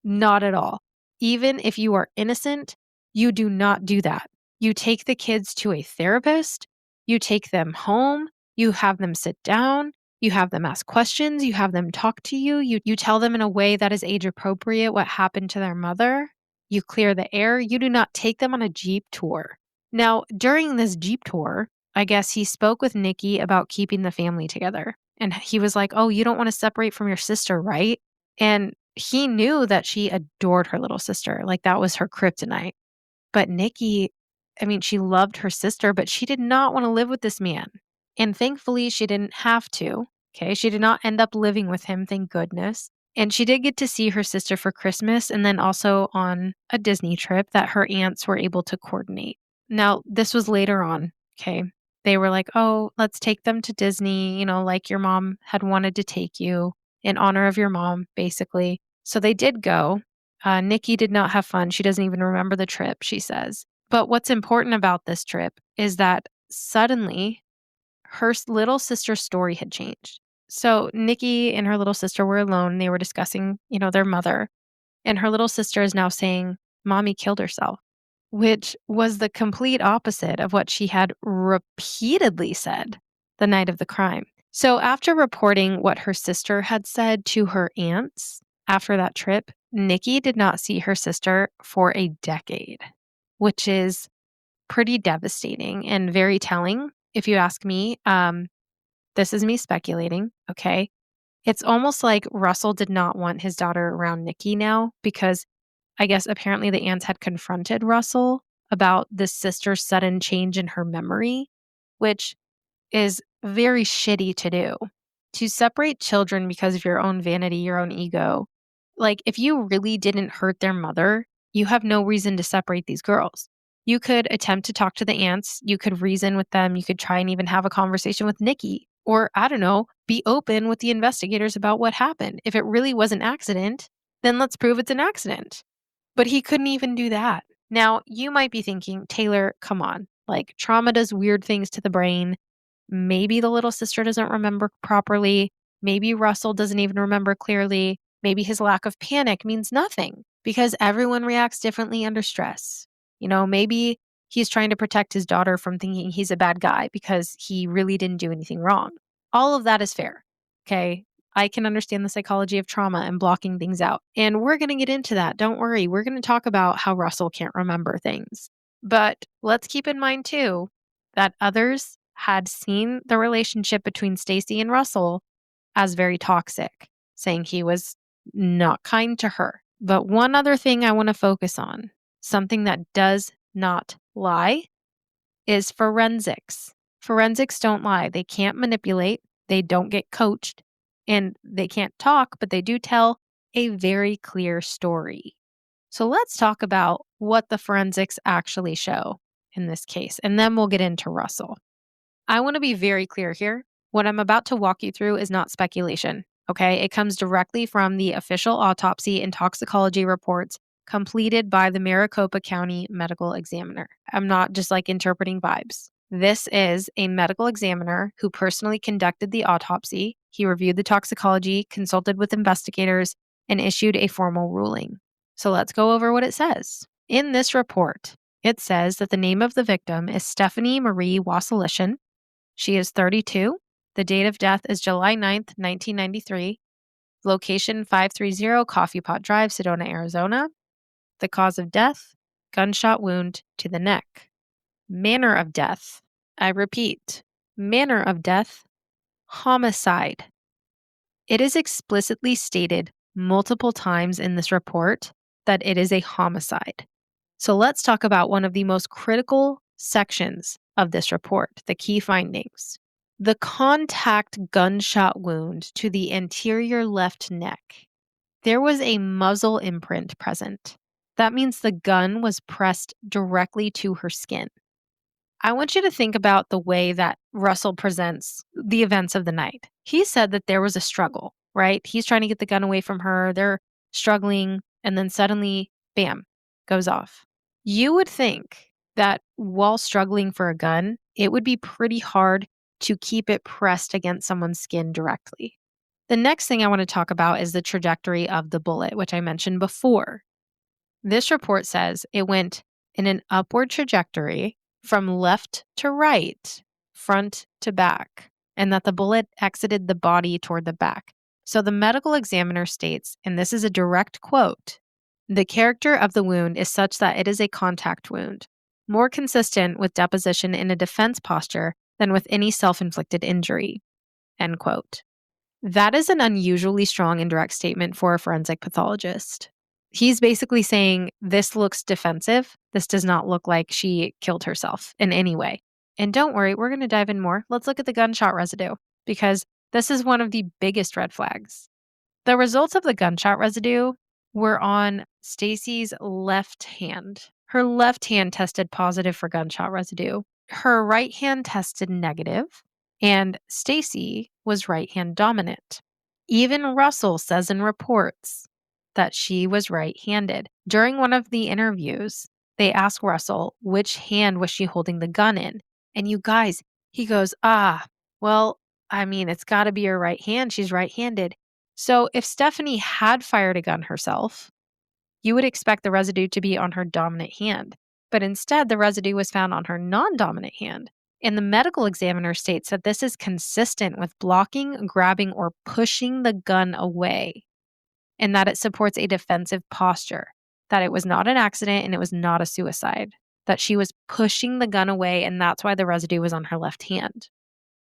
Not at all. Even if you are innocent, you do not do that. You take the kids to a therapist, you take them home, you have them sit down, you have them ask questions, you have them talk to you, you tell them in a way that is age appropriate what happened to their mother. You clear the air. You do not take them on a Jeep tour. Now, during this Jeep tour, I guess he spoke with Nikki about keeping the family together. And he was like, "Oh, you don't want to separate from your sister, right?" And he knew that she adored her little sister. Like that was her kryptonite. But Nikki, I mean, she loved her sister, but she did not want to live with this man. And thankfully, she didn't have to. Okay. She did not end up living with him, thank goodness. And she did get to see her sister for Christmas and then also on a Disney trip that her aunts were able to coordinate. Now, this was later on. Okay. They were like, "Oh, let's take them to Disney, like your mom had wanted to take you in honor of your mom, basically." So they did go. Nikki did not have fun. She doesn't even remember the trip, she says. But what's important about this trip is that suddenly her little sister's story had changed. So Nikki and her little sister were alone. They were discussing, their mother. And her little sister is now saying, "Mommy killed herself," which was the complete opposite of what she had repeatedly said the night of the crime. So after reporting what her sister had said to her aunts after that trip, Nikki did not see her sister for a decade, which is pretty devastating and very telling, if you ask me. This is me speculating, okay? It's almost like Russell did not want his daughter around Nikki now because I guess apparently the aunts had confronted Russell about this sister's sudden change in her memory, which is very shitty to do. To separate children because of your own vanity, your own ego. Like, if you really didn't hurt their mother, you have no reason to separate these girls. You could attempt to talk to the aunts, you could reason with them, you could try and even have a conversation with Nikki. Or, I don't know, be open with the investigators about what happened. If it really was an accident, then let's prove it's an accident. But he couldn't even do that. Now, you might be thinking, "Taylor, come on. Like, trauma does weird things to the brain. Maybe the little sister doesn't remember properly. Maybe Russell doesn't even remember clearly. Maybe his lack of panic means nothing because everyone reacts differently under stress. Maybe he's trying to protect his daughter from thinking he's a bad guy because he really didn't do anything wrong." All of that is fair. Okay. I can understand the psychology of trauma and blocking things out. And we're going to get into that. Don't worry. We're going to talk about how Russell can't remember things. But let's keep in mind, too, that others had seen the relationship between Stacy and Russell as very toxic, saying he was not kind to her. But one other thing I want to focus on, something that does not lie, is forensics. Forensics don't lie. They can't manipulate, they don't get coached, and they can't talk, but they do tell a very clear story. So let's talk about what the forensics actually show in this case, and then we'll get into Russell. I want to be very clear here. What I'm about to walk you through is not speculation, okay? It comes directly from the official autopsy and toxicology reports completed by the Maricopa County Medical Examiner. I'm not just like interpreting vibes. This is a medical examiner who personally conducted the autopsy. He reviewed the toxicology, consulted with investigators, and issued a formal ruling. So let's go over what it says. In this report, it says that the name of the victim is Stephanie Marie Wasilishin. She is 32. The date of death is July 9th, 1993. Location 530 Coffee Pot Drive, Sedona, Arizona. The cause of death, gunshot wound to the neck. Manner of death, I repeat, manner of death, homicide. It is explicitly stated multiple times in this report that it is a homicide. So let's talk about one of the most critical sections of this report, the key findings. The contact gunshot wound to the anterior left neck. There was a muzzle imprint present. That means the gun was pressed directly to her skin. I want you to think about the way that Russell presents the events of the night. He said that there was a struggle, right? He's trying to get the gun away from her. They're struggling, and then suddenly, bam, goes off. You would think that while struggling for a gun, it would be pretty hard to keep it pressed against someone's skin directly. The next thing I want to talk about is the trajectory of the bullet, which I mentioned before. This report says it went in an upward trajectory from left to right, front to back, and that the bullet exited the body toward the back. So the medical examiner states, and this is a direct quote, "The character of the wound is such that it is a contact wound, more consistent with deposition in a defense posture than with any self-inflicted injury." End quote. That is an unusually strong and direct statement for a forensic pathologist. He's basically saying this looks defensive. This does not look like she killed herself in any way. And don't worry, we're going to dive in more. Let's look at the gunshot residue because this is one of the biggest red flags. The results of the gunshot residue were on Stacy's left hand. Her left hand tested positive for gunshot residue. Her right hand tested negative, and Stacy was right hand dominant. Even Russell says in reports that she was right-handed. During one of the interviews, they asked Russell which hand was she holding the gun in. And you guys, he goes, well, I mean, it's got to be her right hand. She's right-handed. So if Stephanie had fired a gun herself, you would expect the residue to be on her dominant hand. But instead, the residue was found on her non-dominant hand. And the medical examiner states that this is consistent with blocking, grabbing, or pushing the gun away, and that it supports a defensive posture, that it was not an accident and it was not a suicide, that she was pushing the gun away, and that's why the residue was on her left hand.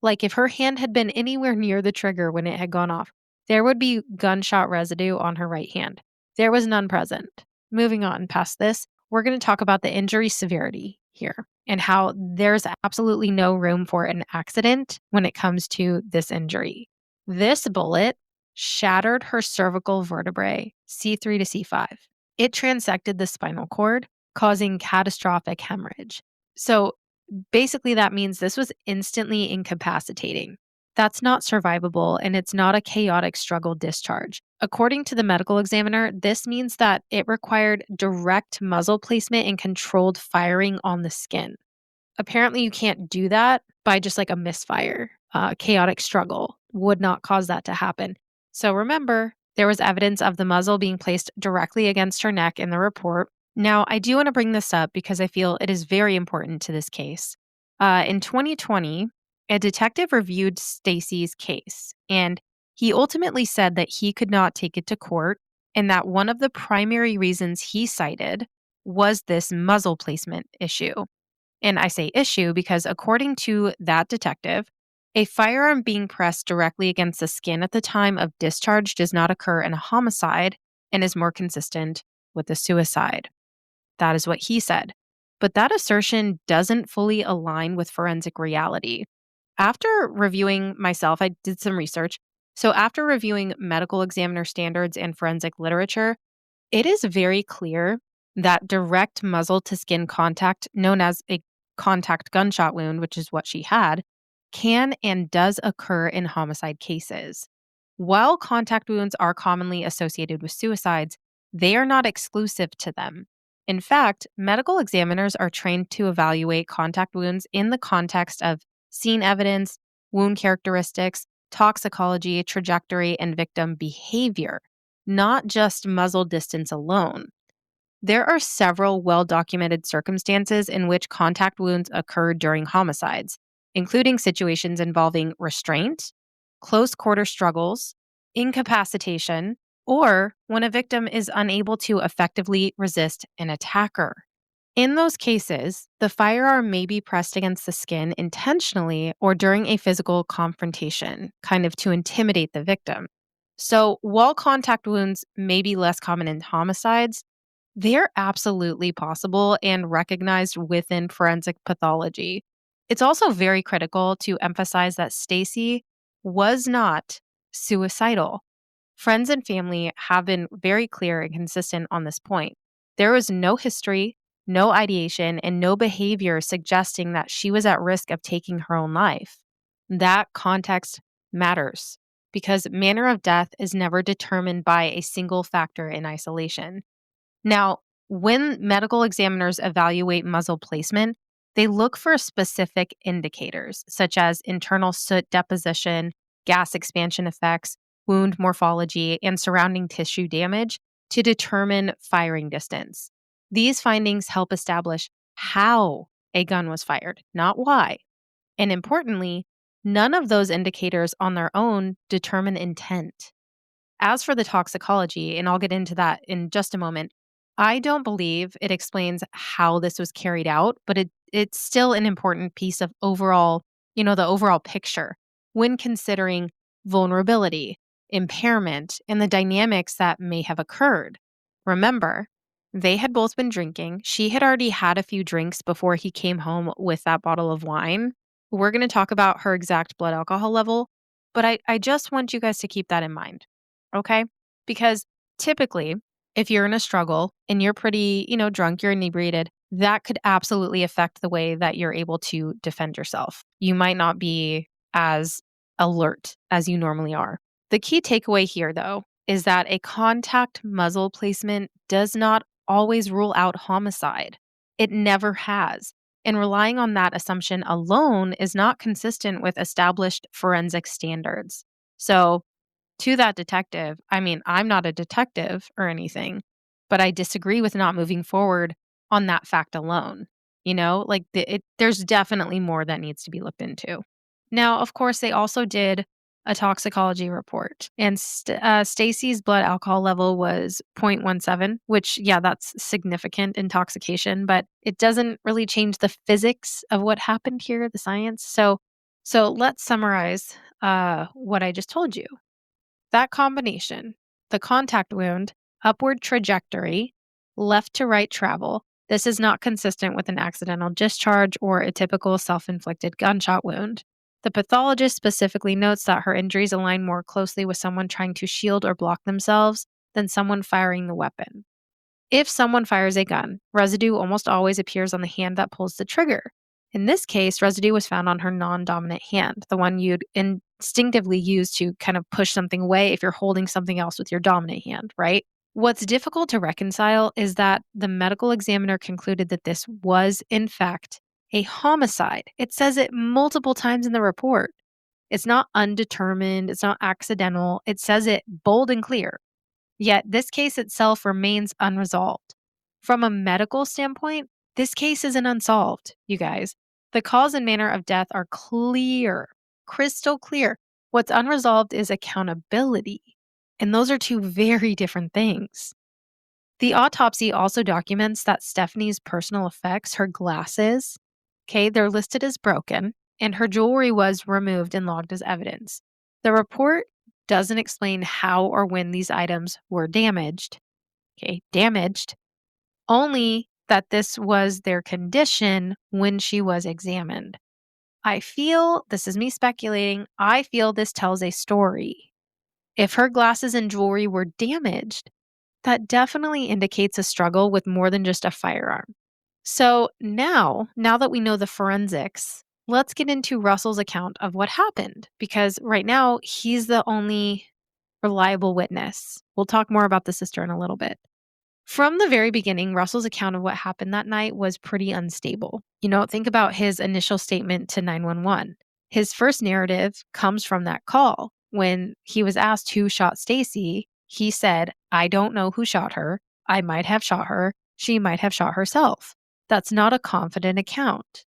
Like if her hand had been anywhere near the trigger when it had gone off, there would be gunshot residue on her right hand. There was none present. Moving on past this, we're going to talk about the injury severity here and how there's absolutely no room for an accident when it comes to this injury. This bullet shattered her cervical vertebrae, C3 to C5. It transected the spinal cord, causing catastrophic hemorrhage. So basically, that means this was instantly incapacitating. That's not survivable, and it's not a chaotic struggle discharge. According to the medical examiner, this means that it required direct muzzle placement and controlled firing on the skin. Apparently, you can't do that by just like a misfire. Chaotic struggle would not cause that to happen. So remember, there was evidence of the muzzle being placed directly against her neck in the report. Now, I do want to bring this up because I feel it is very important to this case. In 2020, a detective reviewed Stacy's case, and he ultimately said that he could not take it to court and that one of the primary reasons he cited was this muzzle placement issue. And I say issue because according to that detective, a firearm being pressed directly against the skin at the time of discharge does not occur in a homicide and is more consistent with a suicide. That is what he said. But that assertion doesn't fully align with forensic reality. After reviewing myself, I did some research. So after reviewing medical examiner standards and forensic literature, it is very clear that direct muzzle to skin contact, known as a contact gunshot wound, which is what she had, can and does occur in homicide cases. While contact wounds are commonly associated with suicides, they are not exclusive to them. In fact, medical examiners are trained to evaluate contact wounds in the context of scene evidence, wound characteristics, toxicology, trajectory, and victim behavior, not just muzzle distance alone. There are several well-documented circumstances in which contact wounds occur during homicides, including situations involving restraint, close quarter struggles, incapacitation, or when a victim is unable to effectively resist an attacker. In those cases, the firearm may be pressed against the skin intentionally or during a physical confrontation, kind of to intimidate the victim. So while contact wounds may be less common in homicides, they're absolutely possible and recognized within forensic pathology. It's also very critical to emphasize that Stacy was not suicidal. Friends and family have been very clear and consistent on this point. There was no history, no ideation, and no behavior suggesting that she was at risk of taking her own life. That context matters because manner of death is never determined by a single factor in isolation. Now, when medical examiners evaluate muzzle placement, they look for specific indicators such as internal soot deposition, gas expansion effects, wound morphology, and surrounding tissue damage to determine firing distance. These findings help establish how a gun was fired, not why. And importantly, none of those indicators on their own determine intent. As for the toxicology, and I'll get into that in just a moment, I don't believe it explains how this was carried out, but it's still an important piece of overall, the overall picture when considering vulnerability, impairment, and the dynamics that may have occurred. Remember, they had both been drinking. She had already had a few drinks before he came home with that bottle of wine. We're going to talk about her exact blood alcohol level, but I just want you guys to keep that in mind. Okay? Because typically, if you're in a struggle and you're pretty, drunk, you're inebriated, that could absolutely affect the way that you're able to defend yourself. You might not be as alert as you normally are. The key takeaway here, though, is that a contact muzzle placement does not always rule out homicide. It never has. And relying on that assumption alone is not consistent with established forensic standards. So, to that detective, I mean, I'm not a detective or anything, but I disagree with not moving forward on that fact alone. There's definitely more that needs to be looked into. Now, of course, they also did a toxicology report, and Stacy's blood alcohol level was 0.17, which, yeah, that's significant intoxication, but it doesn't really change the physics of what happened here, the science. So let's summarize what I just told you. That combination, the contact wound, upward trajectory, left to right travel, this is not consistent with an accidental discharge or a typical self inflicted gunshot wound. The pathologist specifically notes that her injuries align more closely with someone trying to shield or block themselves than someone firing the weapon. If someone fires a gun, residue almost always appears on the hand that pulls the trigger. In this case, residue was found on her non dominant hand, the one you'd instinctively use to kind of push something away if you're holding something else with your dominant hand, right? What's difficult to reconcile is that the medical examiner concluded that this was, in fact, a homicide. It says it multiple times in the report. It's not undetermined, it's not accidental. It says it bold and clear. Yet this case itself remains unresolved. From a medical standpoint, this case isn't unsolved, you guys. The cause and manner of death are clear, crystal clear. What's unresolved is accountability. And those are two very different things. The autopsy also documents that Stephanie's personal effects, her glasses, okay, they're listed as broken, and her jewelry was removed and logged as evidence. The report doesn't explain how or when these items were damaged. Okay, damaged. Only that this was their condition when she was examined. I feel, this is me speculating, I feel this tells a story. If her glasses and jewelry were damaged, that definitely indicates a struggle with more than just a firearm. So now that we know the forensics, let's get into Russell's account of what happened, because right now he's the only reliable witness. We'll talk more about the sister in a little bit. From the very beginning, Russell's account of what happened that night was pretty unstable. Think about his initial statement to 911. His first narrative comes from that call. When he was asked who shot Stacy, he said, "I don't know who shot her. I might have shot her. She might have shot herself." That's not a confident account.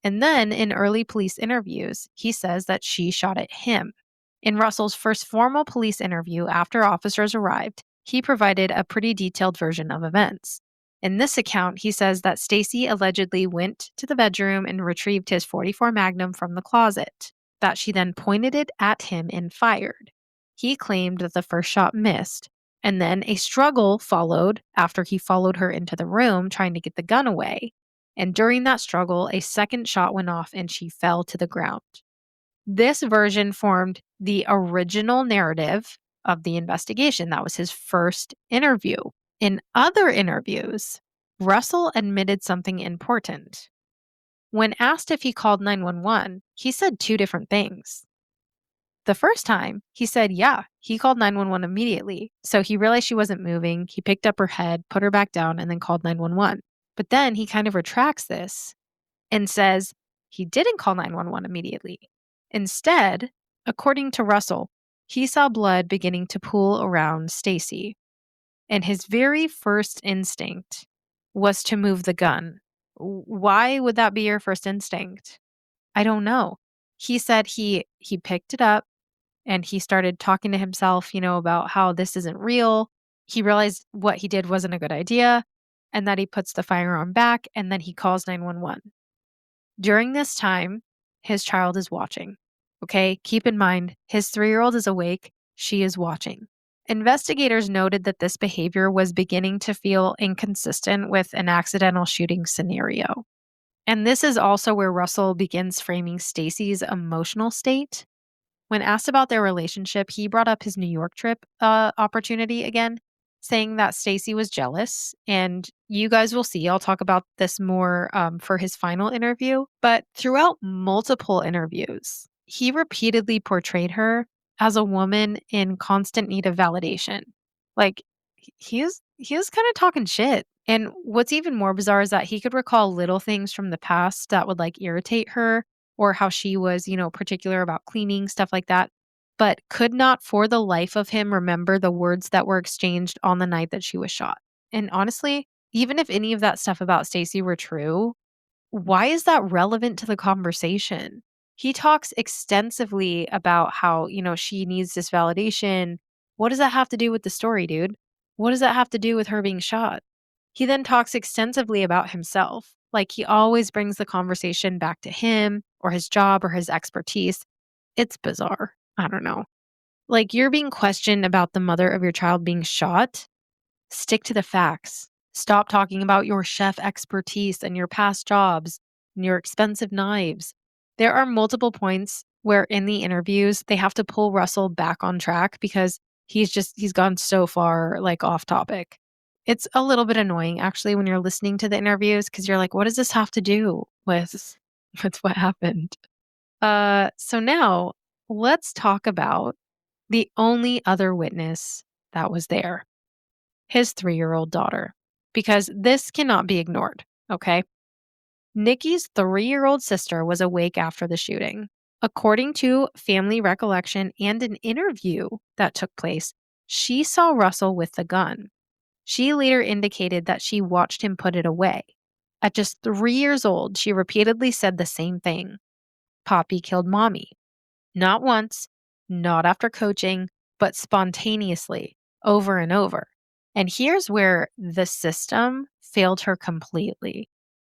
And then in early police interviews, he says that she shot at him. In Russell's first formal police interview after officers arrived, he provided a pretty detailed version of events. In this account, he says that Stacy allegedly went to the bedroom and retrieved his .44 Magnum from the closet, that she then pointed it at him and fired. He claimed that the first shot missed, and then a struggle followed after he followed her into the room trying to get the gun away. And during that struggle, a second shot went off and she fell to the ground. This version formed the original narrative of the investigation. That was his first interview. In other interviews, Russell admitted something important. When asked if he called 911, he said two different things. The first time, he said, yeah, he called 911 immediately. So he realized she wasn't moving. He picked up her head, put her back down, and then called 911. But then he kind of retracts this and says he didn't call 911 immediately. Instead, according to Russell, he saw blood beginning to pool around Stacy. And his very first instinct was to move the gun. Why would that be your first instinct? I don't know. He said he picked it up and he started talking to himself, about how this isn't real. He realized what he did wasn't a good idea and that he puts the firearm back and then he calls 911. During this time, his child is watching. Okay, keep in mind, his 3-year-old is awake. She is watching. Investigators noted that this behavior was beginning to feel inconsistent with an accidental shooting scenario. And this is also where Russell begins framing Stacy's emotional state. When asked about their relationship, he brought up his New York trip opportunity again, saying that Stacy was jealous. And you guys will see, I'll talk about this more for his final interview. But throughout multiple interviews, he repeatedly portrayed her as a woman in constant need of validation. Like he was kind of talking shit. And what's even more bizarre is that he could recall little things from the past that would like irritate her or how she was, particular about cleaning, stuff like that, but could not for the life of him remember the words that were exchanged on the night that she was shot. And honestly, even if any of that stuff about Stacy were true, why is that relevant to the conversation? He talks extensively about how, she needs this validation. What does that have to do with the story, dude? What does that have to do with her being shot? He then talks extensively about himself. Like he always brings the conversation back to him or his job or his expertise. It's bizarre. I don't know. Like you're being questioned about the mother of your child being shot. Stick to the facts. Stop talking about your chef expertise and your past jobs and your expensive knives. There are multiple points where in the interviews they have to pull Russell back on track because he's gone so far like off topic. It's a little bit annoying actually when you're listening to the interviews because you're like, what does this have to do with what happened? So now let's talk about the only other witness that was there, his 3-year-old daughter, because this cannot be ignored, okay? Nikki's 3-year-old sister was awake after the shooting. According to family recollection and an interview that took place, she saw Russell with the gun. She later indicated that she watched him put it away. At just 3 years old, she repeatedly said the same thing. Poppy killed mommy. Not once, not after coaching, but spontaneously, over and over. And here's where the system failed her completely.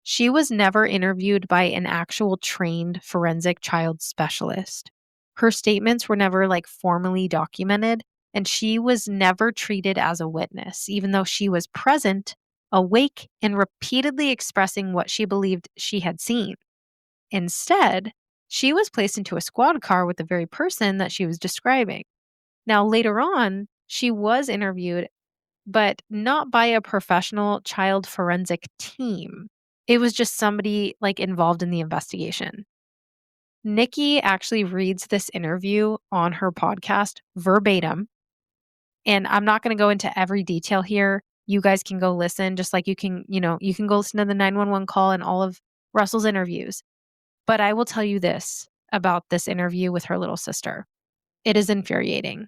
She was never interviewed by an actual trained forensic child specialist. Her statements were never like formally documented, and she was never treated as a witness, even though she was present, awake, and repeatedly expressing what she believed she had seen. Instead, she was placed into a squad car with the very person that she was describing. Now, later on, she was interviewed, but not by a professional child forensic team. It was just somebody like involved in the investigation. Nikki actually reads this interview on her podcast verbatim. And I'm not going to go into every detail here. You guys can go listen, just like you can go listen to the 911 call and all of Russell's interviews. But I will tell you this about this interview with her little sister. It is infuriating.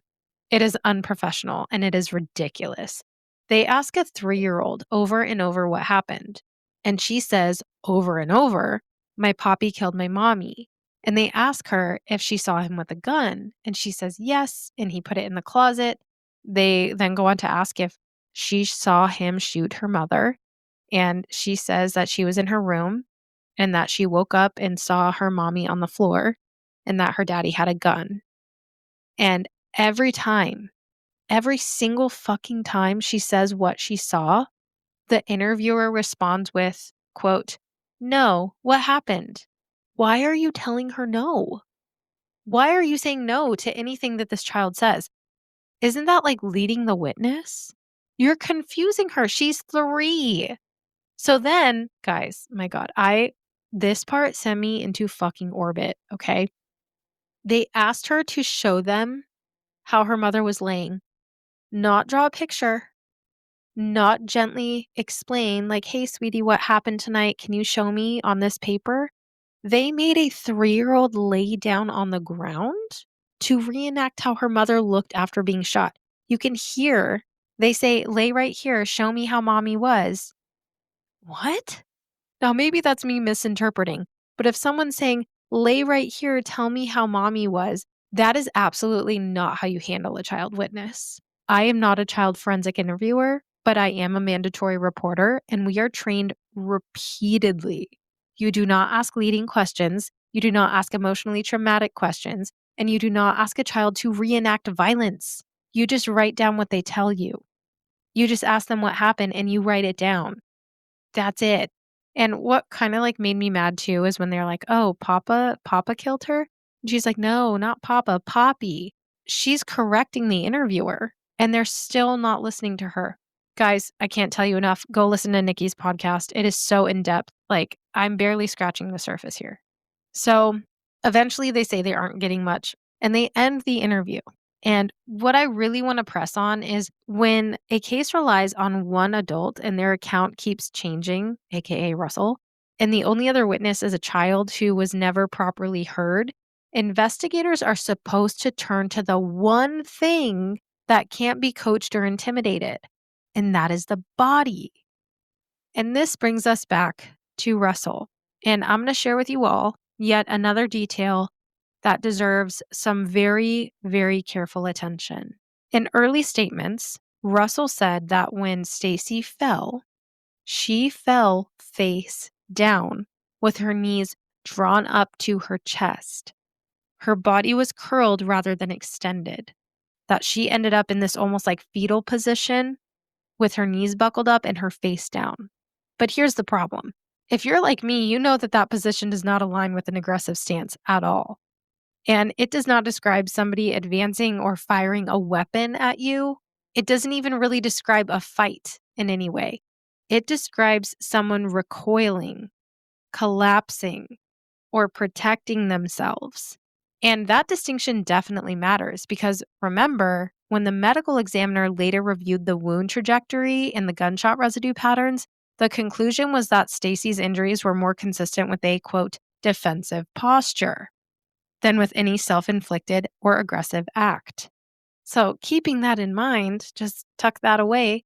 It is unprofessional and it is ridiculous. They ask a 3-year-old over and over what happened. And she says over and over, my poppy killed my mommy. And they ask her if she saw him with a gun. And she says yes. And he put it in the closet. They then go on to ask if she saw him shoot her mother. And she says that she was in her room and that she woke up and saw her mommy on the floor and that her daddy had a gun. And every time, every single fucking time she says what she saw, the interviewer responds with, quote, no, what happened? Why are you telling her no? Why are you saying no to anything that this child says? Isn't that like leading the witness? You're confusing her. She's 3. So then, guys, my God, this part sent me into fucking orbit, okay? They asked her to show them how her mother was laying, not draw a picture, not gently explain, like, hey, sweetie, what happened tonight? Can you show me on this paper? They made a 3-year-old lay down on the ground to reenact how her mother looked after being shot. You can hear they say, lay right here, show me how mommy was. What? Now, maybe that's me misinterpreting, but if someone's saying, lay right here, tell me how mommy was, that is absolutely not how you handle a child witness. I am not a child forensic interviewer, but I am a mandatory reporter, and we are trained repeatedly. You do not ask leading questions, you do not ask emotionally traumatic questions, and you do not ask a child to reenact violence. You just write down what they tell you. You just ask them what happened and you write it down. That's it. And what kinda, like, made me mad too is when they're like, "Oh, Papa killed her?" And she's like, "No, not Papa, Poppy." She's correcting the interviewer, and they're still not listening to her. Guys, I can't tell you enough. Go listen to Nikki's podcast. It is so in-depth. Like, I'm barely scratching the surface here. So, eventually, they say they aren't getting much, and they end the interview. And what I really want to press on is when a case relies on one adult and their account keeps changing, AKA Russell, and the only other witness is a child who was never properly heard, investigators are supposed to turn to the one thing that can't be coached or intimidated, and that is the body. And this brings us back to Russell. And I'm going to share with you all yet another detail that deserves some very, very careful attention. In early statements, Russell said that when Stacy fell, she fell face down with her knees drawn up to her chest. Her body was curled rather than extended, that she ended up in this almost like fetal position with her knees buckled up and her face down. But here's the problem. If you're like me, you know that that position does not align with an aggressive stance at all. And it does not describe somebody advancing or firing a weapon at you. It doesn't even really describe a fight in any way. It describes someone recoiling, collapsing, or protecting themselves. And that distinction definitely matters because remember, when the medical examiner later reviewed the wound trajectory and the gunshot residue patterns, the conclusion was that Stacy's injuries were more consistent with a, quote, defensive posture than with any self-inflicted or aggressive act. So keeping that in mind, just tuck that away.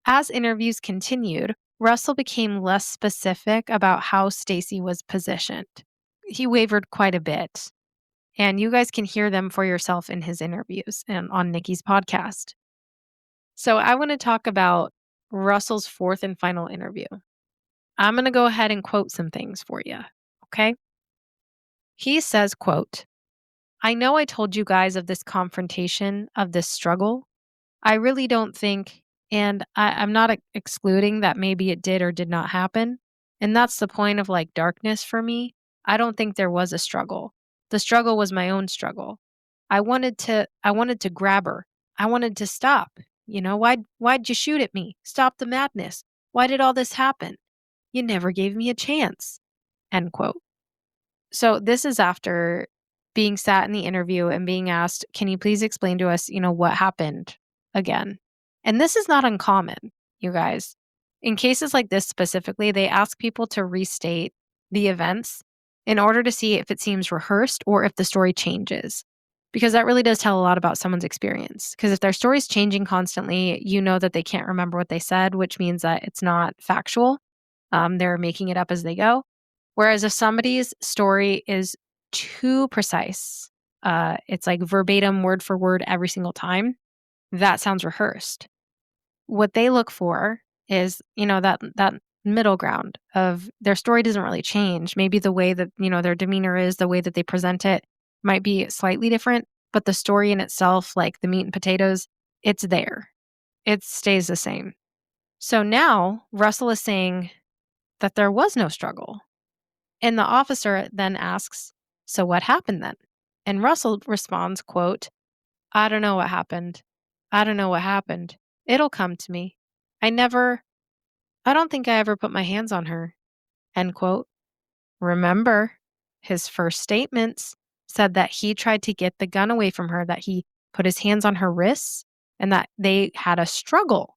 As interviews continued, Russell became less specific about how Stacy was positioned. He wavered quite a bit, and you guys can hear them for yourself in his interviews and on Nikki's podcast. So I want to talk about Russell's fourth and final interview. I'm going to go ahead and quote some things for you, okay? He says, quote, I know I told you guys of this confrontation, of this struggle. I really don't think, and I'm not excluding that maybe it did or did not happen. And that's the point of like darkness for me. I don't think there was a struggle. The struggle was my own struggle. I wanted to grab her. I wanted to stop. You know, why'd you shoot at me? Stop the madness. Why did all this happen? You never gave me a chance. End quote. So this is after being sat in the interview and being asked, can you please explain to us, what happened again? And this is not uncommon, you guys. In cases like this specifically, they ask people to restate the events in order to see if it seems rehearsed or if the story changes. Because that really does tell a lot about someone's experience. Because if their story's changing constantly, you know that they can't remember what they said, which means that it's not factual. They're making it up as they go. Whereas if somebody's story is too precise, it's like verbatim, word for word every single time, that sounds rehearsed. What they look for is, that middle ground of their story doesn't really change. Maybe the way that, their demeanor is, the way that they present it might be slightly different, but the story in itself, like the meat and potatoes, it's there. It stays the same. So now Russell is saying that there was no struggle. And the officer then asks, so what happened then? And Russell responds, quote, I don't know what happened. I don't know what happened. It'll come to me. I don't think I ever put my hands on her. End quote. Remember, his first statements said that he tried to get the gun away from her, that he put his hands on her wrists, and that they had a struggle.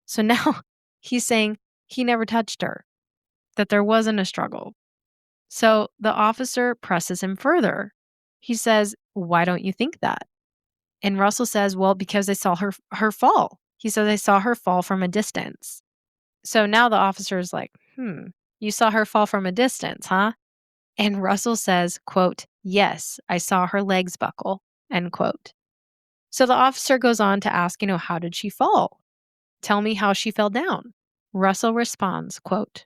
So now he's saying he never touched her, that there wasn't a struggle. So the officer presses him further. He says, why don't you think that? And Russell says, well, because I saw her fall. He says, I saw her fall from a distance. So now the officer is like, You saw her fall from a distance, huh? And Russell says, quote, yes, I saw her legs buckle, end quote. So the officer goes on to ask, how did she fall? Tell me how she fell down. Russell responds, quote,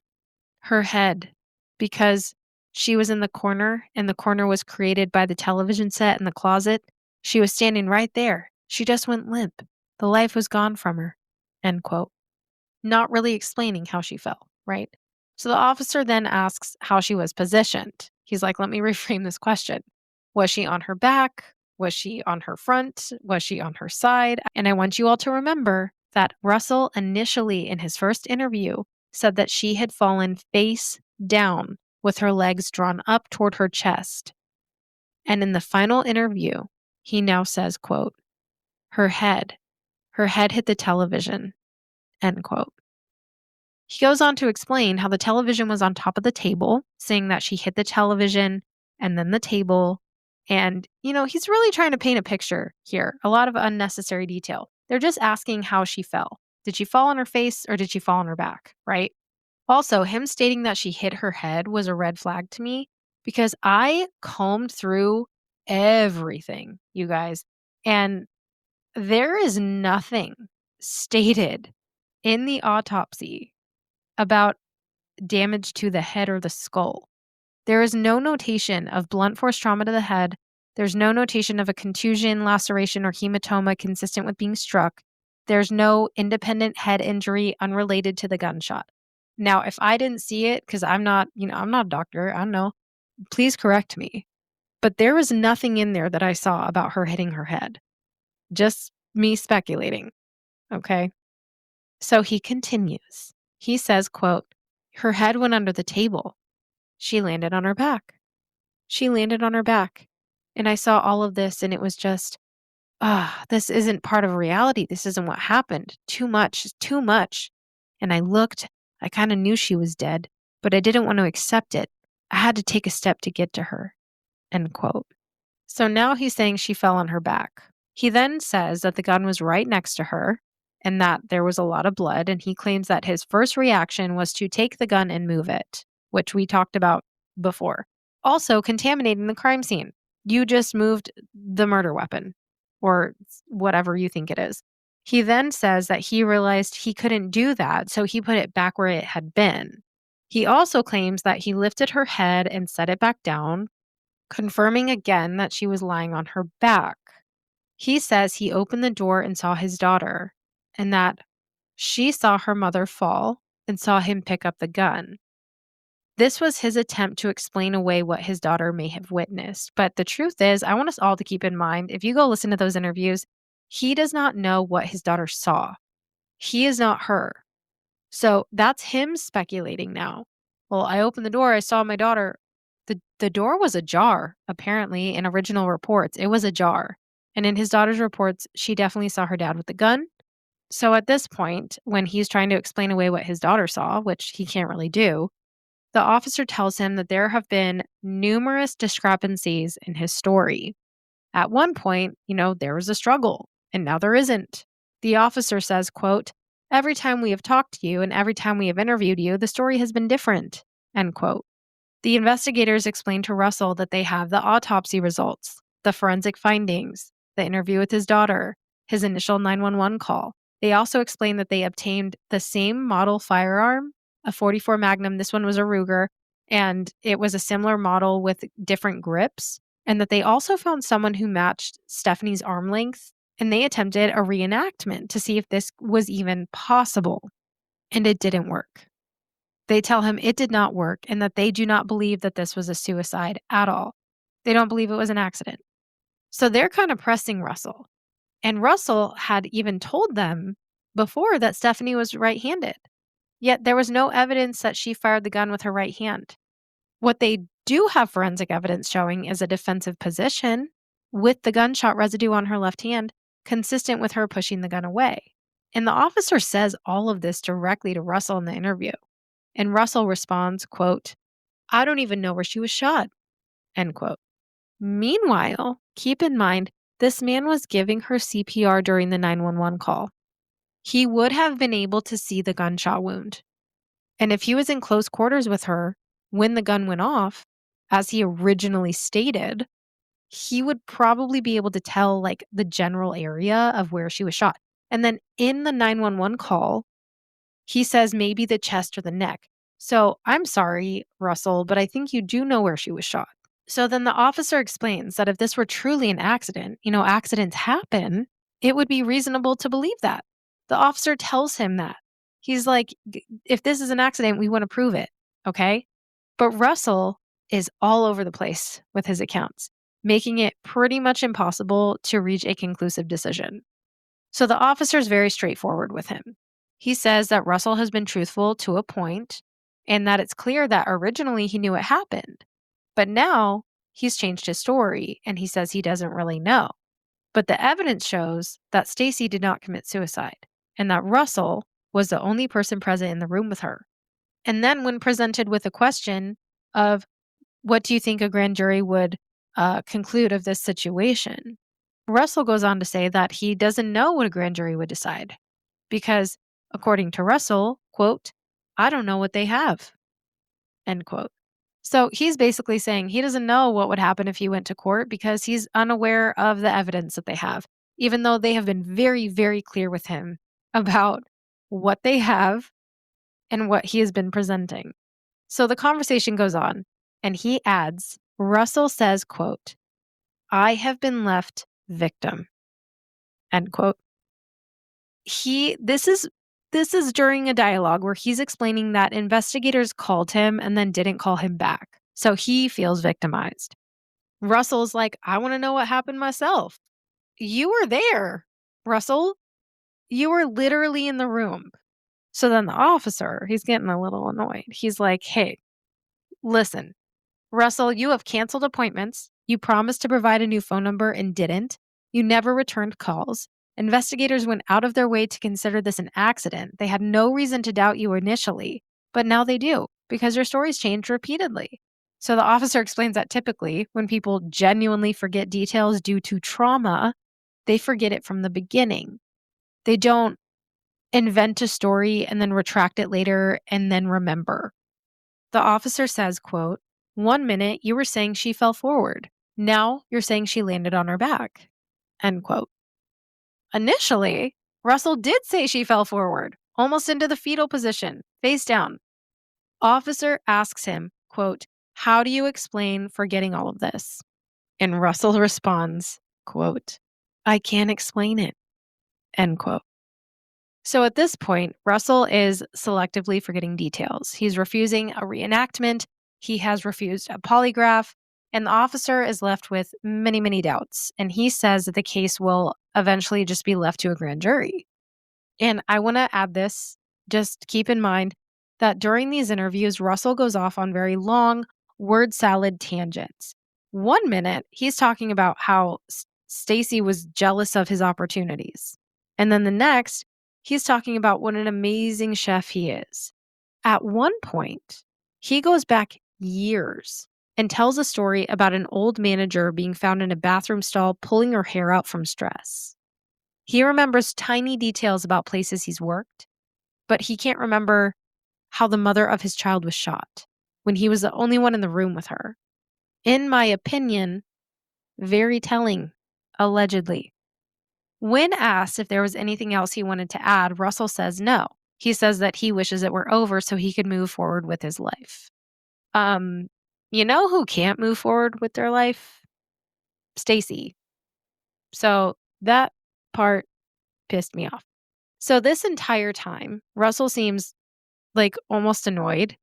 her head, because she was in the corner and the corner was created by the television set in the closet. She was standing right there. She just went limp. The life was gone from her, end quote. Not really explaining how she fell, right? So the officer then asks how she was positioned. He's like, let me reframe this question. Was she on her back? Was she on her front? Was she on her side? And I want you all to remember that Russell initially in his first interview said that she had fallen face down with her legs drawn up toward her chest. And in the final interview, he now says, quote, her head hit the television, end quote. He goes on to explain how the television was on top of the table, saying that she hit the television and then the table. And, he's really trying to paint a picture here. A lot of unnecessary detail. They're just asking how she fell. Did she fall on her face or did she fall on her back, right? Also, him stating that she hit her head was a red flag to me because I combed through everything, you guys. And there is nothing stated in the autopsy about damage to the head or the skull. There is no notation of blunt force trauma to the head. There's no notation of a contusion, laceration, or hematoma consistent with being struck. There's no independent head injury unrelated to the gunshot. Now, if I didn't see it, because I'm not a doctor, I don't know, please correct me. But there was nothing in there that I saw about her hitting her head. Just me speculating. Okay. So he continues. He says, quote, her head went under the table. She landed on her back. She landed on her back. And I saw all of this and it was just, this isn't part of reality. This isn't what happened. Too much, too much. And I looked, I kind of knew she was dead, but I didn't want to accept it. I had to take a step to get to her, end quote. So now he's saying she fell on her back. He then says that the gun was right next to her and that there was a lot of blood. And he claims that his first reaction was to take the gun and move it, which we talked about before. Also, contaminating the crime scene. You just moved the murder weapon or whatever you think it is. He then says that he realized he couldn't do that, so he put it back where it had been. He also claims that he lifted her head and set it back down, confirming again that she was lying on her back. He says he opened the door and saw his daughter, and that she saw her mother fall and saw him pick up the gun. This was his attempt to explain away what his daughter may have witnessed. But the truth is, I want us all to keep in mind, if you go listen to those interviews, he does not know what his daughter saw. He is not her. So that's him speculating now. Well, I opened the door, I saw my daughter. The door was ajar, apparently, in original reports. It was ajar. And in his daughter's reports, she definitely saw her dad with the gun. So at this point, when he's trying to explain away what his daughter saw, which he can't really do, the officer tells him that there have been numerous discrepancies in his story. At one point, there was a struggle, and now there isn't. The officer says, quote, every time we have talked to you and every time we have interviewed you, the story has been different, end quote. The investigators explained to Russell that they have the autopsy results, the forensic findings, the interview with his daughter, his initial 911 call. They also explained that they obtained the same model firearm, a .44 Magnum. This one was a Ruger, and it was a similar model with different grips, and that they also found someone who matched Stephanie's arm length, and they attempted a reenactment to see if this was even possible, and it didn't work. They tell him it did not work and that they do not believe that this was a suicide at all. They don't believe it was an accident. So they're kind of pressing Russell. And Russell had even told them before that Stephanie was right-handed. Yet there was no evidence that she fired the gun with her right hand. What they do have forensic evidence showing is a defensive position with the gunshot residue on her left hand, consistent with her pushing the gun away. And the officer says all of this directly to Russell in the interview. And Russell responds, quote, I don't even know where she was shot, end quote. Meanwhile, keep in mind, this man was giving her CPR during the 911 call. He would have been able to see the gunshot wound. And if he was in close quarters with her when the gun went off, as he originally stated, he would probably be able to tell like the general area of where she was shot. And then in the 911 call, he says maybe the chest or the neck. So I'm sorry, Russell, but I think you do know where she was shot. So then the officer explains that if this were truly an accident, accidents happen, it would be reasonable to believe that. The officer tells him that. He's like, if this is an accident, we want to prove it. Okay. But Russell is all over the place with his accounts, making it pretty much impossible to reach a conclusive decision. So the officer is very straightforward with him. He says that Russell has been truthful to a point and that it's clear that originally he knew it happened. But now he's changed his story and he says he doesn't really know. But the evidence shows that Stacy did not commit suicide and that Russell was the only person present in the room with her. And then when presented with a question of what do you think a grand jury would conclude of this situation, Russell goes on to say that he doesn't know what a grand jury would decide because, according to Russell, quote, I don't know what they have, end quote. So he's basically saying he doesn't know what would happen if he went to court because he's unaware of the evidence that they have, even though they have been very, very clear with him about what they have and what he has been presenting. So the conversation goes on and he adds, Russell says, quote, I have been left victim, end quote. This is during a dialogue where he's explaining that investigators called him and then didn't call him back. So he feels victimized. Russell's like, I want to know what happened myself. You were there, Russell. You were literally in the room. So then the officer, he's getting a little annoyed. He's like, hey, listen, Russell, you have canceled appointments. You promised to provide a new phone number and didn't. You never returned calls. Investigators went out of their way to consider this an accident. They had no reason to doubt you initially, but now they do because your stories changed repeatedly. So the officer explains that typically when people genuinely forget details due to trauma, they forget it from the beginning. They don't invent a story and then retract it later and then remember. The officer says, quote, 1 minute you were saying she fell forward. Now you're saying she landed on her back, end quote. Initially, Russell did say she fell forward, almost into the fetal position, face down. Officer asks him, quote, how do you explain forgetting all of this? And Russell responds, quote, I can't explain it, end quote. So at this point, Russell is selectively forgetting details. He's refusing a reenactment. He has refused a polygraph. And the officer is left with many, many doubts. And he says that the case will eventually just be left to a grand jury. And I want to add this, just keep in mind that during these interviews, Russell goes off on very long word salad tangents. 1 minute, he's talking about how Stacy was jealous of his opportunities. And then the next, he's talking about what an amazing chef he is. At one point, he goes back years and tells a story about an old manager being found in a bathroom stall pulling her hair out from stress. He remembers tiny details about places he's worked, but he can't remember how the mother of his child was shot when he was the only one in the room with her. In my opinion, very telling, allegedly. When asked if there was anything else he wanted to add, Russell says no. He says that he wishes it were over so he could move forward with his life. You know who can't move forward with their life? Stacy. So that part pissed me off. So this entire time, Russell seems like almost annoyed.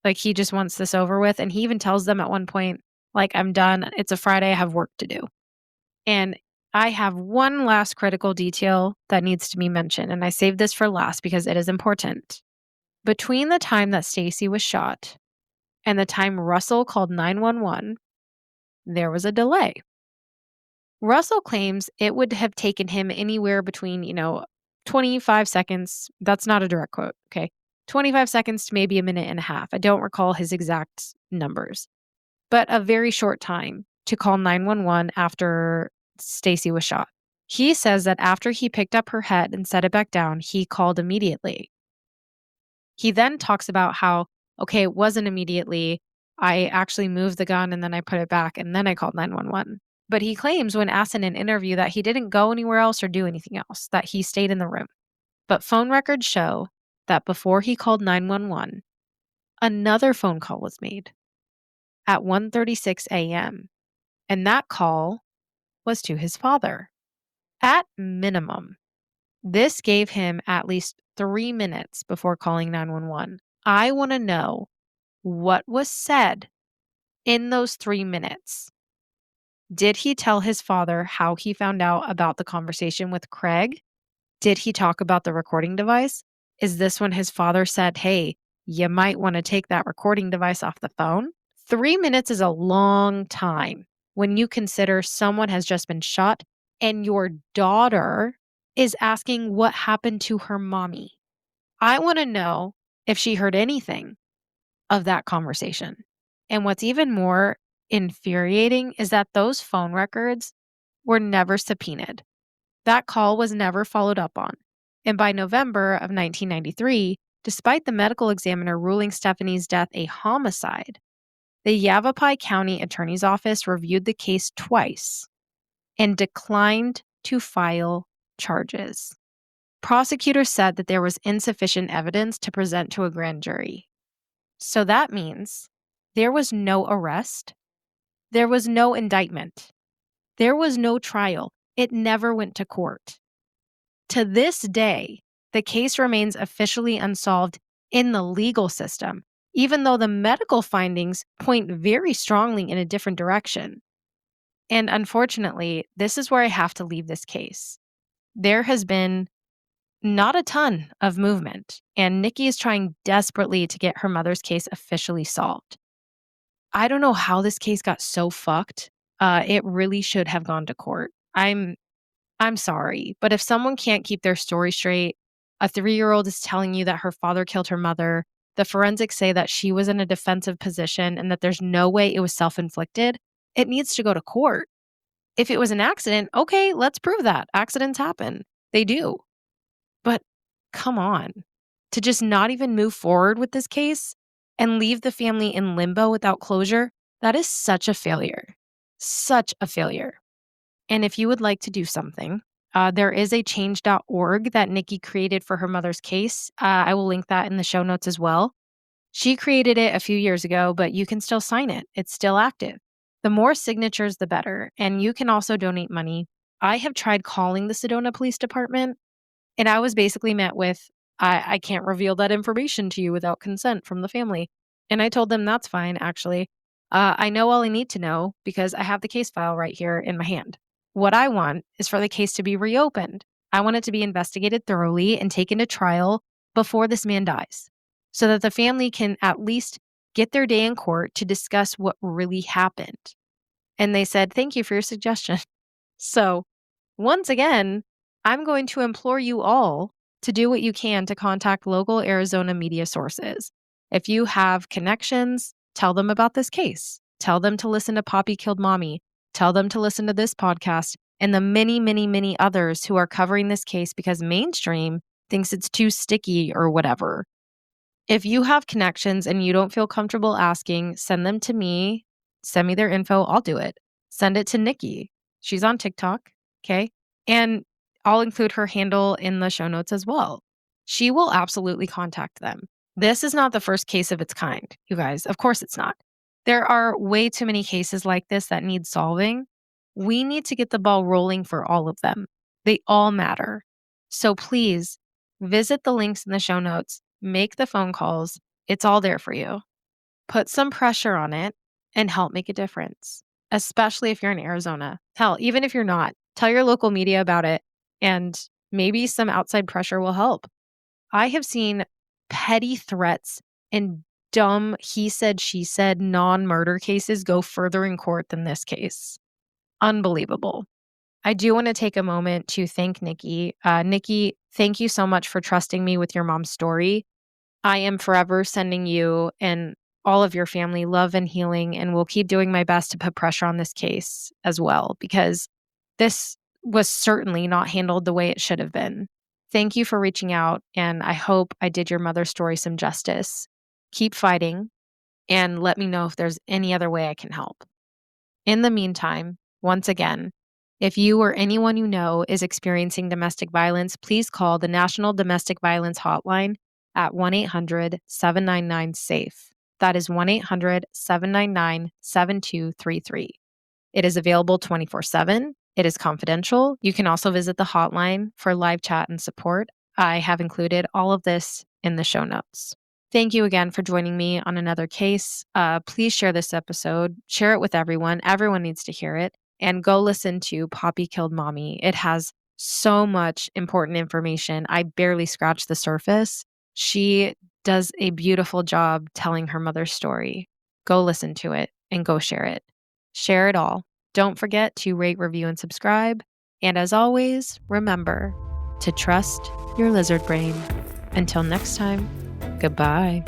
Like he just wants this over with. And he even tells them at one point, like, I'm done. It's a Friday. I have work to do. And I have one last critical detail that needs to be mentioned. And I saved this for last because it is important. Between the time that Stacy was shot and the time Russell called 911, there was a delay. Russell claims it would have taken him anywhere between, 25 seconds. That's not a direct quote. Okay. 25 seconds to maybe a minute and a half. I don't recall his exact numbers, but a very short time to call 911 after Stacy was shot. He says that after he picked up her head and set it back down, he called immediately. He then talks about how, okay, it wasn't immediately. I actually moved the gun and then I put it back and then I called 911. But he claims when asked in an interview that he didn't go anywhere else or do anything else, that he stayed in the room. But phone records show that before he called 911, another phone call was made at 1:36 a.m. And that call was to his father. At minimum, this gave him at least 3 minutes before calling 911. I want to know what was said in those 3 minutes. Did he tell his father how he found out about the conversation with Craig? Did he talk about the recording device? Is this when his father said, hey, you might want to take that recording device off the phone? 3 minutes is a long time when you consider someone has just been shot and your daughter is asking what happened to her mommy. I want to know if she heard anything of that conversation. And what's even more infuriating is that those phone records were never subpoenaed. That call was never followed up on. And by November of 1993, despite the medical examiner ruling Stephanie's death a homicide, the Yavapai County Attorney's Office reviewed the case twice and declined to file charges. Prosecutors said that there was insufficient evidence to present to a grand jury. So that means there was no arrest, there was no indictment, there was no trial. It never went to court. To this day, the case remains officially unsolved in the legal system, even though the medical findings point very strongly in a different direction. And unfortunately, this is where I have to leave this case. There has been not a ton of movement, and Nikki is trying desperately to get her mother's case officially solved. I don't know how this case got so fucked. It really should have gone to court. I'm sorry, but if someone can't keep their story straight, a 3-year-old is telling you that her father killed her mother, the forensics say that she was in a defensive position and that there's no way it was self-inflicted, it needs to go to court. If it was an accident, okay, let's prove that. Accidents happen. They do. But come on, to just not even move forward with this case and leave the family in limbo without closure, that is such a failure. Such a failure. And if you would like to do something, there is a change.org that Nikki created for her mother's case. I will link that in the show notes as well. She created it a few years ago, but you can still sign it. It's still active. The more signatures, the better. And you can also donate money. I have tried calling the Sedona Police Department, and I was basically met with, I can't reveal that information to you without consent from the family. And I told them that's fine, actually. I know all I need to know because I have the case file right here in my hand. What I want is for the case to be reopened. I want it to be investigated thoroughly and taken to trial before this man dies so that the family can at least get their day in court to discuss what really happened. And they said, thank you for your suggestion. So once again, I'm going to implore you all to do what you can to contact local Arizona media sources. If you have connections, tell them about this case. Tell them to listen to Poppy Killed Mommy. Tell them to listen to this podcast and the many, many, many others who are covering this case because mainstream thinks it's too sticky or whatever. If you have connections and you don't feel comfortable asking, send them to me. Send me their info. I'll do it. Send it to Nikki. She's on TikTok. Okay. And I'll include her handle in the show notes as well. She will absolutely contact them. This is not the first case of its kind, you guys. Of course it's not. There are way too many cases like this that need solving. We need to get the ball rolling for all of them. They all matter. So please visit the links in the show notes, make the phone calls. It's all there for you. Put some pressure on it and help make a difference, especially if you're in Arizona. Hell, even if you're not, tell your local media about it and maybe some outside pressure will help. I have seen petty threats and dumb he said, she said non-murder cases go further in court than this case. Unbelievable. I do want to take a moment to thank Nikki. Nikki, thank you so much for trusting me with your mom's story. I am forever sending you and all of your family love and healing, and will keep doing my best to put pressure on this case as well, because this was certainly not handled the way it should have been. Thank you for reaching out, and I hope I did your mother's story some justice. Keep fighting, and let me know if there's any other way I can help. In the meantime, once again, if you or anyone you know is experiencing domestic violence, please call the National Domestic Violence Hotline at 1-800-799-SAFE. That is 1-800-799-7233. It is available 24/7. It is confidential. You can also visit the hotline for live chat and support. I have included all of this in the show notes. Thank you again for joining me on another case. Please share this episode. Share it with everyone. Everyone needs to hear it. And go listen to Poppy Killed Mommy. It has so much important information. I barely scratched the surface. She does a beautiful job telling her mother's story. Go listen to it and go share it. Share it all. Don't forget to rate, review, and subscribe. And as always, remember to trust your lizard brain. Until next time, goodbye.